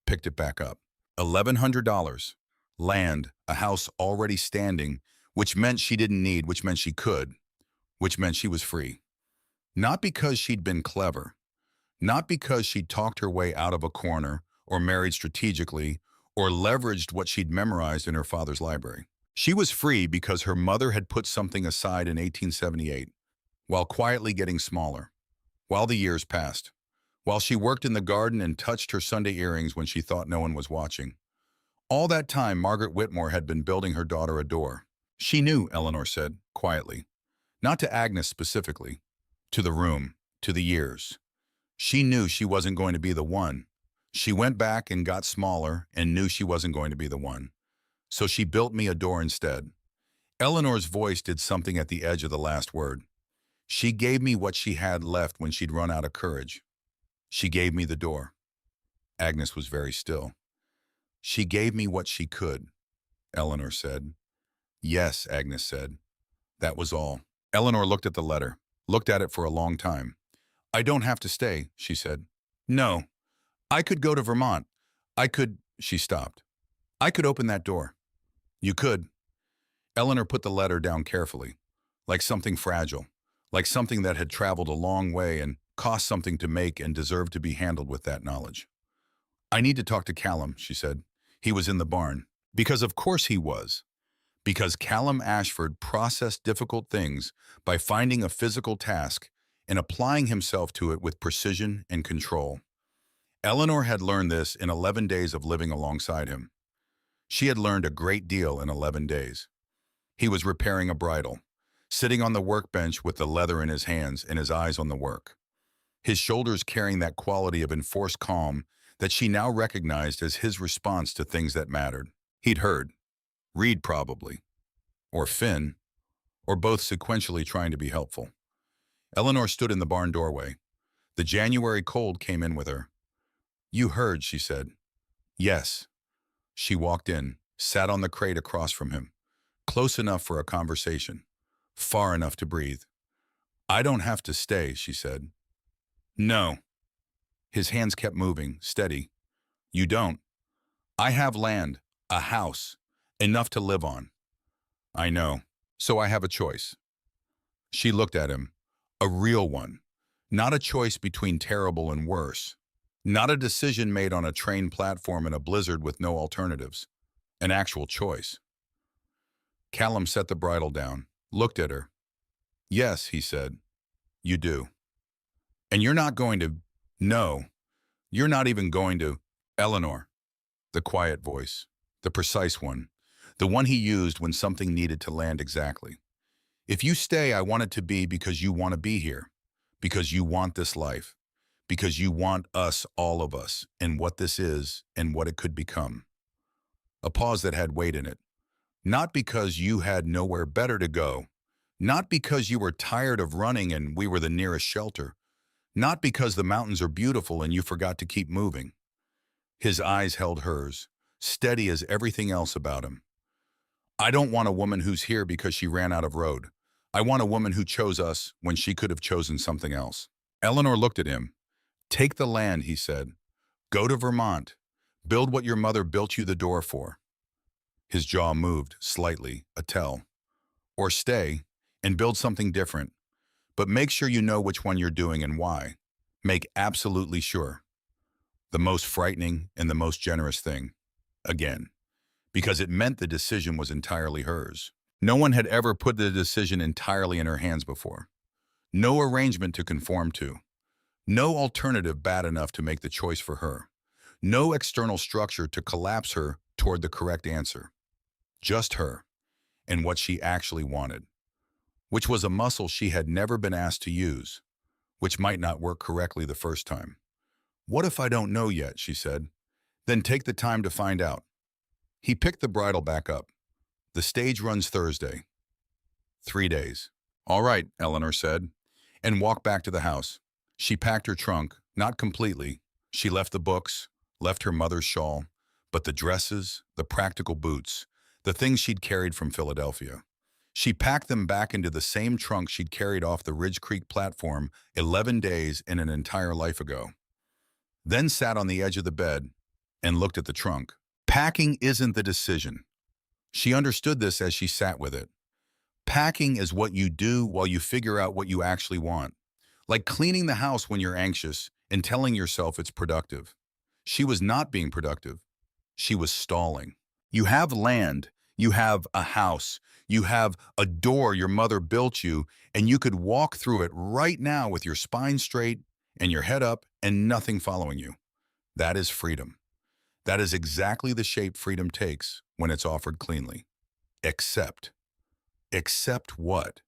picked it back up. $1,100. Land, a house already standing, which meant she didn't need, which meant she could, which meant she was free. Not because she'd been clever, not because she'd talked her way out of a corner or married strategically or leveraged what she'd memorized in her father's library. She was free because her mother had put something aside in 1878, while quietly getting smaller, while the years passed, while she worked in the garden and touched her Sunday earrings when she thought no one was watching. All that time, Margaret Whitmore had been building her daughter a door. She knew, Eleanor said, quietly. Not to Agnes specifically. To the room, to the years. She knew she wasn't going to be the one. She went back and got smaller and knew she wasn't going to be the one. So she built me a door instead. Eleanor's voice did something at the edge of the last word. She gave me what she had left when she'd run out of courage. She gave me the door. Agnes was very still. She gave me what she could, Eleanor said. Yes, Agnes said. That was all. Eleanor looked at the letter, looked at it for a long time. I don't have to stay, she said. No, I could go to Vermont. She stopped. I could open that door. You could. Eleanor put the letter down carefully, like something fragile, like something that had traveled a long way and cost something to make and deserved to be handled with that knowledge. I need to talk to Callum, she said. He was in the barn. Because of course he was. Because Callum Ashford processed difficult things by finding a physical task and applying himself to it with precision and control. Eleanor had learned this in 11 days of living alongside him. She had learned a great deal in 11 days. He was repairing a bridle, sitting on the workbench with the leather in his hands and his eyes on the work. His shoulders carrying that quality of enforced calm that she now recognized as his response to things that mattered. He'd heard, Reed probably, or Finn, or both sequentially trying to be helpful. Eleanor stood in the barn doorway. The January cold came in with her. You heard, she said. Yes. She walked in, sat on the crate across from him, close enough for a conversation, far enough to breathe. I don't have to stay, she said. No. His hands kept moving, steady. You don't. I have land, a house, enough to live on. I know, so I have a choice. She looked at him, a real one, not a choice between terrible and worse, not a decision made on a train platform in a blizzard with no alternatives, an actual choice. Callum set the bridle down, looked at her. Yes, he said, you do. And you're not going to, no, you're not even going to, Eleanor. The quiet voice, the precise one, the one he used when something needed to land exactly. If you stay, I want it to be because you want to be here, because you want this life, because you want us, all of us, and what this is and what it could become. A pause that had weight in it. Not because you had nowhere better to go, not because you were tired of running and we were the nearest shelter, not because the mountains are beautiful and you forgot to keep moving. His eyes held hers, steady as everything else about him. I don't want a woman who's here because she ran out of road. I want a woman who chose us when she could have chosen something else. Eleanor looked at him. Take the land, he said. Go to Vermont. Build what your mother built you the door for. His jaw moved, slightly, a tell. Or stay, and build something different. But make sure you know which one you're doing and why. Make absolutely sure. The most frightening and the most generous thing. Again. Because it meant the decision was entirely hers. No one had ever put the decision entirely in her hands before. No arrangement to conform to. No alternative bad enough to make the choice for her. No external structure to collapse her toward the correct answer. Just her, and what she actually wanted. Which was a muscle she had never been asked to use, which might not work correctly the first time. What if I don't know yet, she said. Then take the time to find out. He picked the bridle back up. The stage runs Thursday. 3 days. All right, Eleanor said, and walked back to the house. She packed her trunk, not completely. She left the books, left her mother's shawl, but the dresses, the practical boots, the things she'd carried from Philadelphia. She packed them back into the same trunk she'd carried off the Ridge Creek platform 11 days in an entire life ago. Then sat on the edge of the bed and looked at the trunk. Packing isn't the decision. She understood this as she sat with it. Packing is what you do while you figure out what you actually want. Like cleaning the house when you're anxious and telling yourself it's productive. She was not being productive. She was stalling. You have land, you have a house, you have a door your mother built you, and you could walk through it right now with your spine straight and your head up and nothing following you. That is freedom. That is exactly the shape freedom takes when it's offered cleanly. Except what?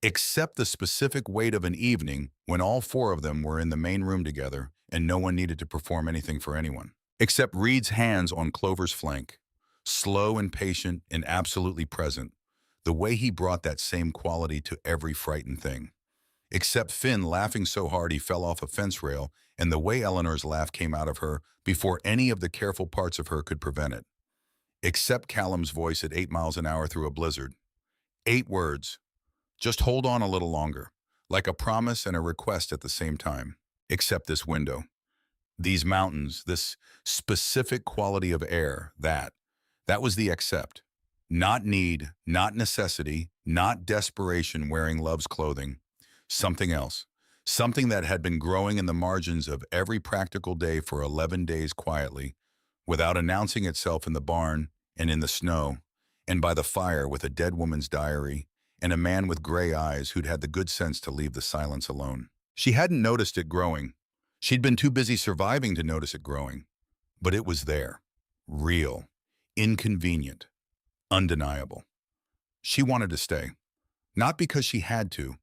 Except the specific weight of an evening when all four of them were in the main room together and no one needed to perform anything for anyone. Except Reed's hands on Clover's flank, slow and patient and absolutely present, the way he brought that same quality to every frightened thing. Except Finn laughing so hard he fell off a fence rail and the way Eleanor's laugh came out of her before any of the careful parts of her could prevent it. Except Callum's voice at 8 miles an hour through a blizzard. 8 words. Just hold on a little longer, like a promise and a request at the same time. Except this window. These mountains, this specific quality of air, that was the accept. Not need, not necessity, not desperation wearing love's clothing. Something else. Something that had been growing in the margins of every practical day for 11 days quietly, without announcing itself in the barn and in the snow, and by the fire with a dead woman's diary and a man with gray eyes who'd had the good sense to leave the silence alone. She hadn't noticed it growing. She'd been too busy surviving to notice it growing. But it was there. Real. Inconvenient. Undeniable. She wanted to stay. Not because she had to,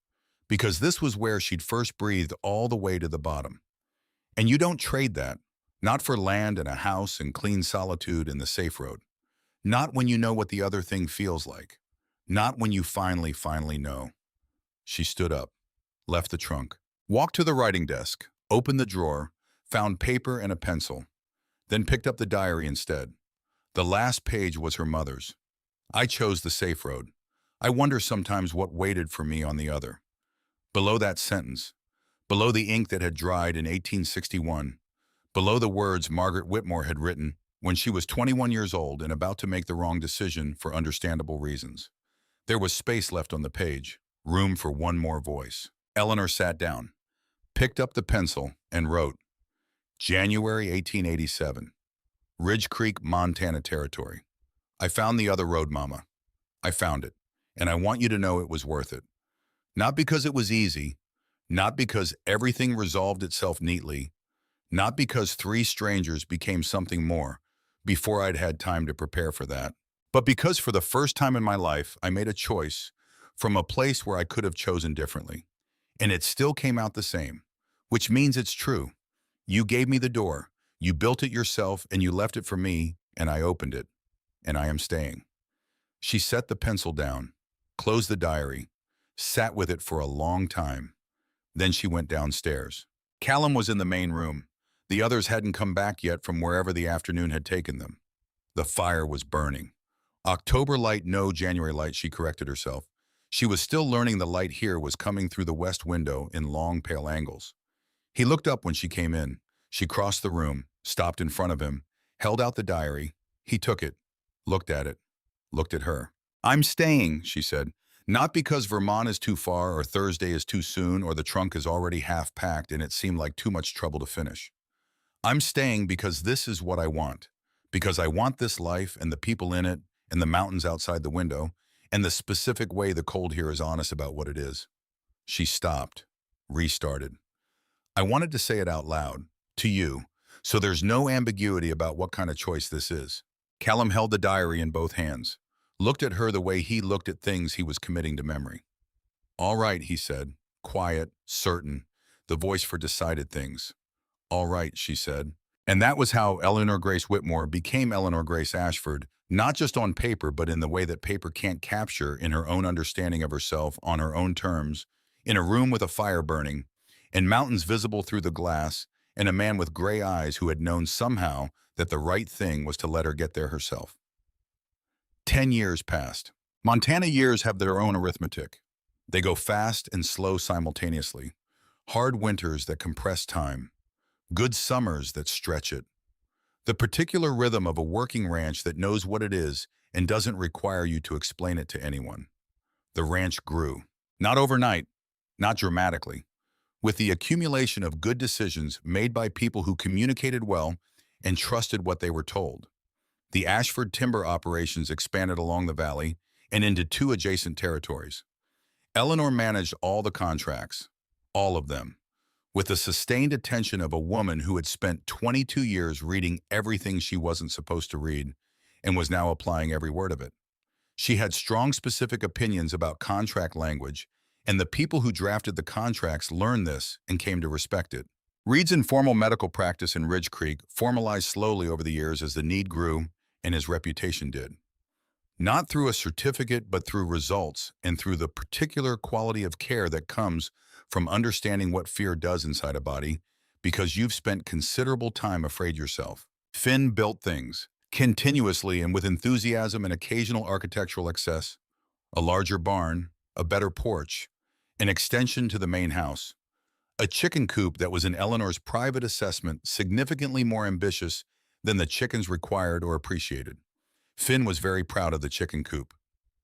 because this was where she'd first breathed all the way to the bottom. And you don't trade that. Not for land and a house and clean solitude and the safe road. Not when you know what the other thing feels like. Not when you finally know. She stood up, left the trunk, walked to the writing desk, opened the drawer, found paper and a pencil, then picked up the diary instead. The last page was her mother's. I chose the safe road. I wonder sometimes what waited for me on the other. Below that sentence, below the ink that had dried in 1861, below the words Margaret Whitmore had written when she was 21 years old and about to make the wrong decision for understandable reasons. There was space left on the page, room for one more voice. Eleanor sat down, picked up the pencil, and wrote, January 1887, Ridge Creek, Montana Territory. I found the other road, Mama. I found it, and I want you to know it was worth it. Not because it was easy, not because everything resolved itself neatly, not because 3 strangers became something more before I'd had time to prepare for that, but because for the first time in my life, I made a choice from a place where I could have chosen differently. And it still came out the same, which means it's true. You gave me the door, you built it yourself, and you left it for me, and I opened it, and I am staying. She set the pencil down, closed the diary, sat with it for a long time. Then she went downstairs. Callum was in the main room. The others hadn't come back yet from wherever the afternoon had taken them. The fire was burning. October light, no January light, she corrected herself. She was still learning the light here was coming through the west window in long, pale angles. He looked up when she came in. She crossed the room, stopped in front of him, held out the diary. He took it, looked at it, looked at her. I'm staying, she said. Not because Vermont is too far or Thursday is too soon or the trunk is already half packed and it seemed like too much trouble to finish. I'm staying because this is what I want. Because I want this life and the people in it and the mountains outside the window and the specific way the cold here is honest about what it is. She stopped, restarted. I wanted to say it out loud, to you, so there's no ambiguity about what kind of choice this is. Callum held the diary in both hands, looked at her the way he looked at things he was committing to memory. All right, he said, quiet, certain, the voice for decided things. All right, she said. And that was how Eleanor Grace Whitmore became Eleanor Grace Ashford, not just on paper, but in the way that paper can't capture in her own understanding of herself on her own terms, in a room with a fire burning, and mountains visible through the glass, and a man with gray eyes who had known somehow that the right thing was to let her get there herself. 10 years passed. Montana years have their own arithmetic. They go fast and slow simultaneously. Hard winters that compress time. Good summers that stretch it. The particular rhythm of a working ranch that knows what it is and doesn't require you to explain it to anyone. The ranch grew. Not overnight, not dramatically. With the accumulation of good decisions made by people who communicated well and trusted what they were told. The Ashford timber operations expanded along the valley and into 2 adjacent territories. Eleanor managed all the contracts, all of them, with the sustained attention of a woman who had spent 22 years reading everything she wasn't supposed to read and was now applying every word of it. She had strong specific opinions about contract language, and the people who drafted the contracts learned this and came to respect it. Reed's informal medical practice in Ridge Creek formalized slowly over the years as the need grew and his reputation did. Not through a certificate, but through results and through the particular quality of care that comes from understanding what fear does inside a body because you've spent considerable time afraid yourself. Finn built things. continuously and with enthusiasm and occasional architectural excess, a larger barn, a better porch, an extension to the main house, a chicken coop that was in Eleanor's private assessment significantly more ambitious than the chickens required or appreciated. Finn was very proud of the chicken coop.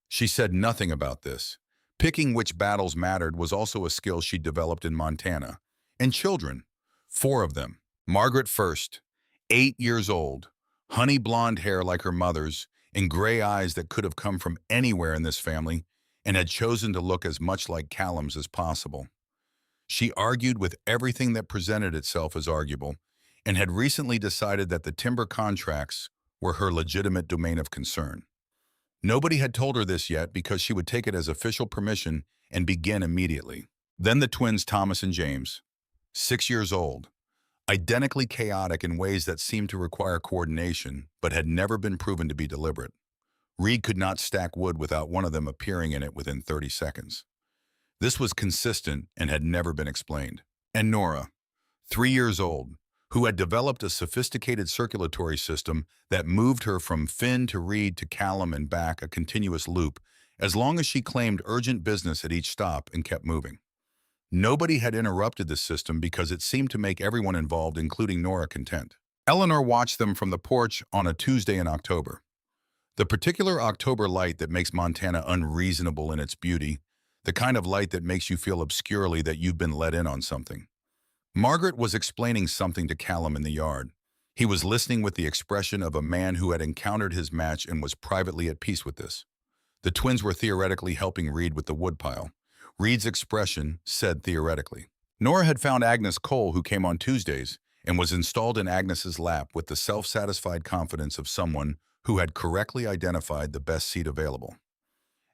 She said nothing about this. Picking which battles mattered was also a skill she developed in Montana. And children, 4 of them. Margaret first, 8 years old, honey blonde hair like her mother's, and gray eyes that could have come from anywhere in this family, and had chosen to look as much like Callum's as possible. She argued with everything that presented itself as arguable, and had recently decided that the timber contracts were her legitimate domain of concern. Nobody had told her this yet because she would take it as official permission and begin immediately. Then the twins Thomas and James, 6 years old, identically chaotic in ways that seemed to require coordination but had never been proven to be deliberate. Reed could not stack wood without one of them appearing in it within 30 seconds. This was consistent and had never been explained. And Nora, 3 years old, who had developed a sophisticated circulatory system that moved her from Finn to Reed to Callum and back, a continuous loop, as long as she claimed urgent business at each stop and kept moving. Nobody had interrupted this system because it seemed to make everyone involved, including Nora, content. Eleanor watched them from the porch on a Tuesday in October. The particular October light that makes Montana unreasonable in its beauty, the kind of light that makes you feel obscurely that you've been let in on something. Margaret was explaining something to Callum in the yard. He was listening with the expression of a man who had encountered his match and was privately at peace with this. The twins were theoretically helping Reed with the woodpile. Reed's expression said theoretically. Nora had found Agnes Cole, who came on Tuesdays, and was installed in Agnes's lap with the self-satisfied confidence of someone who had correctly identified the best seat available.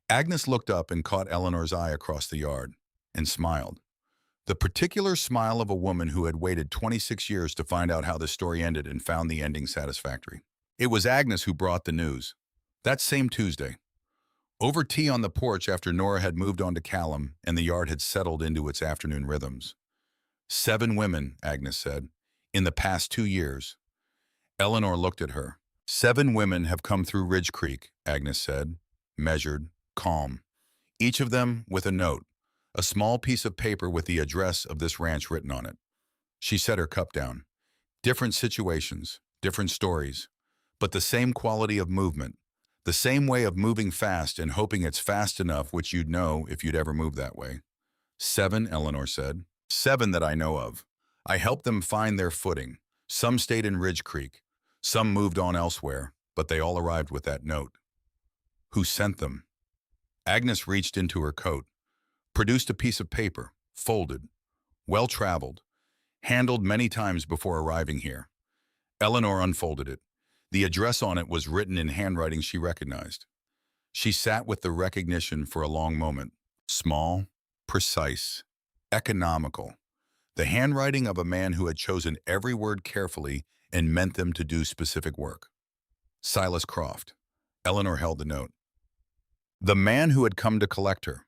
Agnes looked up and caught Eleanor's eye across the yard, and smiled. The particular smile of a woman who had waited 26 years to find out how the story ended and found the ending satisfactory. It was Agnes who brought the news. That same Tuesday. Over tea on the porch after Nora had moved on to Callum and the yard had settled into its afternoon rhythms. 7 women, Agnes said, in the past 2 years. Eleanor looked at her. 7 women have come through Ridge Creek, Agnes said, measured, calm. Each of them with a note. A small piece of paper with the address of this ranch written on it. She set her cup down. Different situations, different stories, but the same quality of movement, the same way of moving fast and hoping it's fast enough, which you'd know if you'd ever moved that way. 7, Eleanor said. 7 that I know of. I helped them find their footing. Some stayed in Ridge Creek. Some moved on elsewhere, but they all arrived with that note. Who sent them? Agnes reached into her coat, produced a piece of paper, folded, well-traveled, handled many times before arriving here. Eleanor unfolded it. The address on it was written in handwriting she recognized. She sat with the recognition for a long moment. Small, precise, economical. The handwriting of a man who had chosen every word carefully and meant them to do specific work. Silas Croft. Eleanor held the note. The man who had come to collect her,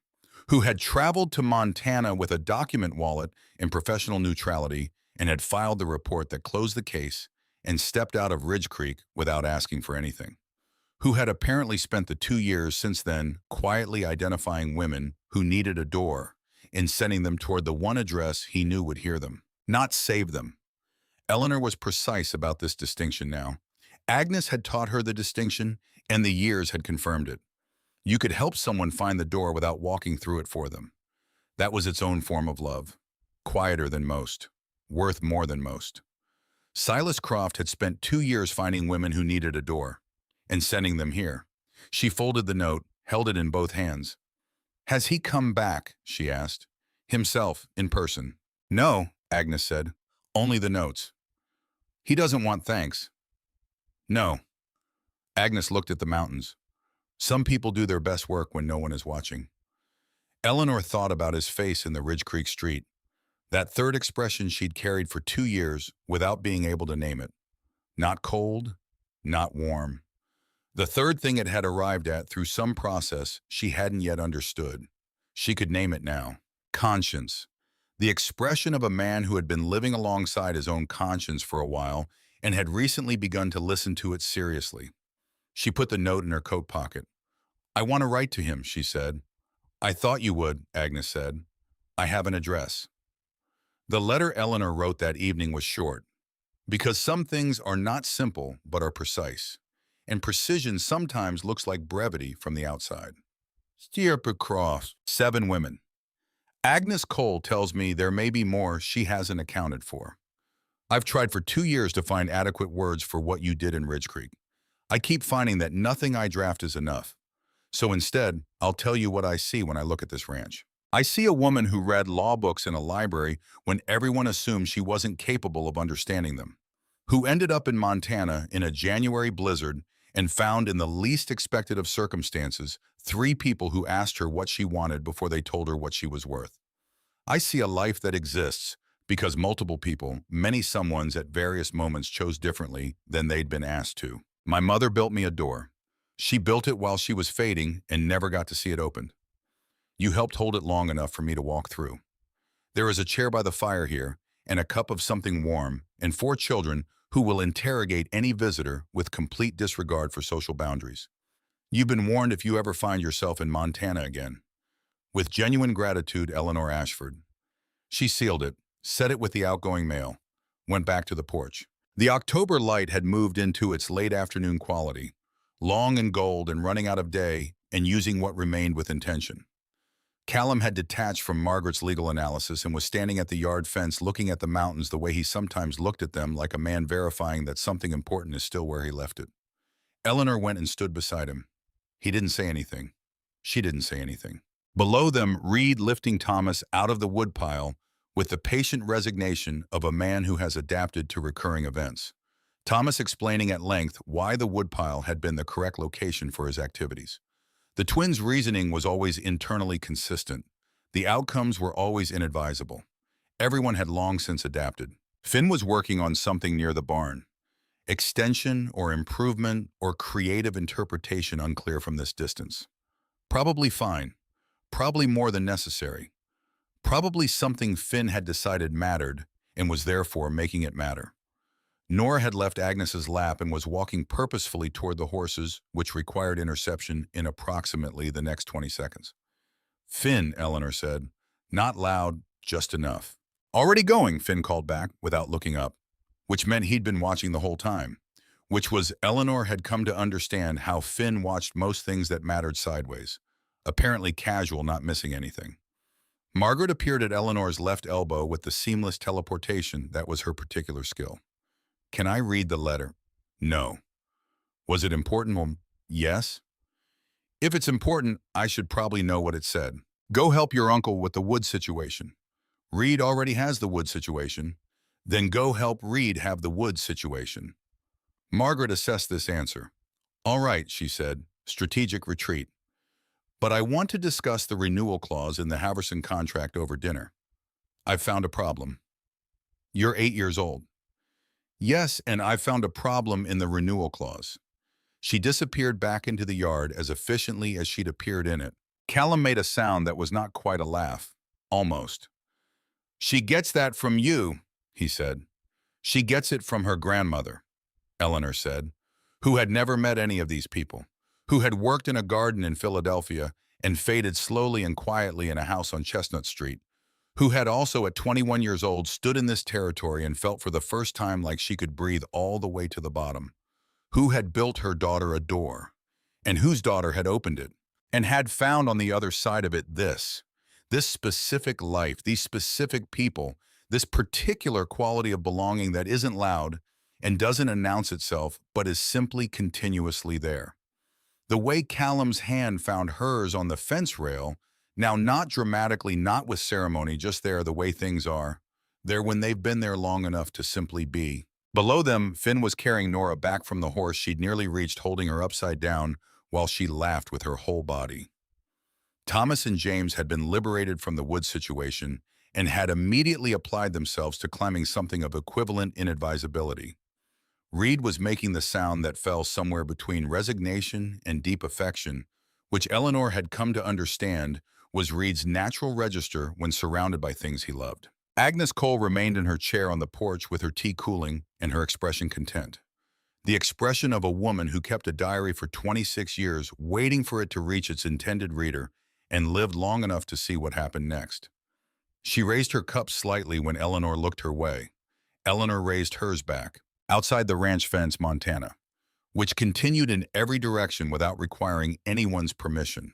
who had traveled to Montana with a document wallet in professional neutrality and had filed the report that closed the case and stepped out of Ridge Creek without asking for anything, who had apparently spent the 2 years since then quietly identifying women who needed a door and sending them toward the one address he knew would hear them, not save them. Eleanor was precise about this distinction now. Agnes had taught her the distinction, and the years had confirmed it. You could help someone find the door without walking through it for them. That was its own form of love, quieter than most, worth more than most. Silas Croft had spent 2 years finding women who needed a door and sending them here. She folded the note, held it in both hands. Has he come back? She asked. Himself, in person. No, Agnes said. Only the notes. He doesn't want thanks. No. Agnes looked at the mountains. Some people do their best work when no one is watching. Eleanor thought about his face in the Ridge Creek street. That third expression she'd carried for 2 years without being able to name it. Not cold, not warm. The third thing it had arrived at through some process she hadn't yet understood. She could name it now. Conscience. The expression of a man who had been living alongside his own conscience for a while and had recently begun to listen to it seriously. She put the note in her coat pocket. "I want to write to him," she said. "I thought you would," Agnes said. "I have an address." The letter Eleanor wrote that evening was short, because some things are not simple but are precise, and precision sometimes looks like brevity from the outside. Stirpe Cross, 7 women. Agnes Cole tells me there may be more she hasn't accounted for. I've tried for 2 years to find adequate words for what you did in Ridge Creek. I keep finding that nothing I draft is enough. So instead, I'll tell you what I see when I look at this ranch. I see a woman who read law books in a library when everyone assumed she wasn't capable of understanding them, who ended up in Montana in a January blizzard and found in the least expected of circumstances 3 people who asked her what she wanted before they told her what she was worth. I see a life that exists because multiple people, many someones at various moments chose differently than they'd been asked to. My mother built me a door. She built it while she was fading and never got to see it opened. You helped hold it long enough for me to walk through. There is a chair by the fire here, and a cup of something warm, and 4 children who will interrogate any visitor with complete disregard for social boundaries. You've been warned if you ever find yourself in Montana again. With genuine gratitude, Eleanor Ashford. She sealed it, set it with the outgoing mail, went back to the porch. The October light had moved into its late afternoon quality, long and gold and running out of day and using what remained with intention. Callum had detached from Margaret's legal analysis and was standing at the yard fence looking at the mountains the way he sometimes looked at them, like a man verifying that something important is still where he left it. Eleanor went and stood beside him. He didn't say anything. She didn't say anything. Below them, Reed lifting Thomas out of the woodpile with the patient resignation of a man who has adapted to recurring events. Thomas explaining at length why the woodpile had been the correct location for his activities. The twins' reasoning was always internally consistent. The outcomes were always inadvisable. Everyone had long since adapted. Finn was working on something near the barn. Extension or improvement or creative interpretation unclear from this distance. Probably fine. Probably more than necessary. Probably something Finn had decided mattered and was therefore making it matter. Nora had left Agnes's lap and was walking purposefully toward the horses, which required interception in approximately the next 20 seconds. "Finn," Eleanor said. "Not loud, just enough." "Already going," Finn called back without looking up, which meant he'd been watching the whole time, which was Eleanor had come to understand how Finn watched most things that mattered sideways, apparently casual, not missing anything. Margaret appeared at Eleanor's left elbow with the seamless teleportation that was her particular skill. "Can I read the letter?" "No." "Was it important?" "Well, yes." "If it's important, I should probably know what it said. Go help your uncle with the wood situation." "Reed already has the wood situation." "Then go help Reed have the wood situation." Margaret assessed this answer. "All right," she said, strategic retreat. "But I want to discuss the renewal clause in the Haverson contract over dinner. I've found a problem." "You're 8 years old." "Yes, and I found a problem in the renewal clause." She disappeared back into the yard as efficiently as she'd appeared in it. Callum made a sound that was not quite a laugh. Almost. "She gets that from you," he said. "She gets it from her grandmother," Eleanor said, who had never met any of these people, who had worked in a garden in Philadelphia and faded slowly and quietly in a house on Chestnut Street, who had also at 21 years old stood in this territory and felt for the first time like she could breathe all the way to the bottom, who had built her daughter a door, and whose daughter had opened it, and had found on the other side of it this specific life, these specific people, this particular quality of belonging that isn't loud and doesn't announce itself, but is simply continuously there. The way Callum's hand found hers on the fence rail, now not dramatically, not with ceremony, just there the way things are, there when they've been there long enough to simply be. Below them, Finn was carrying Nora back from the horse she'd nearly reached, holding her upside down while she laughed with her whole body. Thomas and James had been liberated from the wood situation and had immediately applied themselves to climbing something of equivalent inadvisability. Reed was making the sound that fell somewhere between resignation and deep affection, which Eleanor had come to understand was Reed's natural register when surrounded by things he loved. Agnes Cole remained in her chair on the porch with her tea cooling and her expression content. The expression of a woman who kept a diary for 26 years, waiting for it to reach its intended reader, and lived long enough to see what happened next. She raised her cup slightly when Eleanor looked her way. Eleanor raised hers back, outside the ranch fence, Montana, which continued in every direction without requiring anyone's permission,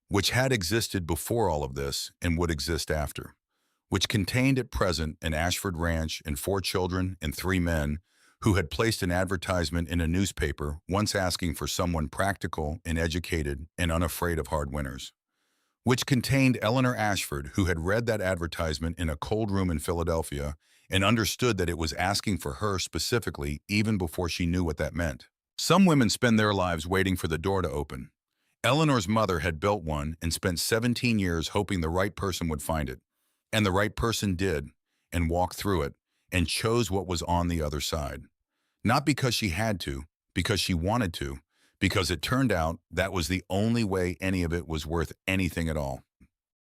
which had existed before all of this and would exist after, which contained at present an Ashford ranch and 4 children and 3 men who had placed an advertisement in a newspaper once asking for someone practical and educated and unafraid of hard winters, which contained Eleanor Ashford, who had read that advertisement in a cold room in Philadelphia and understood that it was asking for her specifically even before she knew what that meant. Some women spend their lives waiting for the door to open. Eleanor's mother had built one and spent 17 years hoping the right person would find it. And the right person did, and walked through it, and chose what was on the other side. Not because she had to, because she wanted to, because it turned out that was the only way any of it was worth anything at all.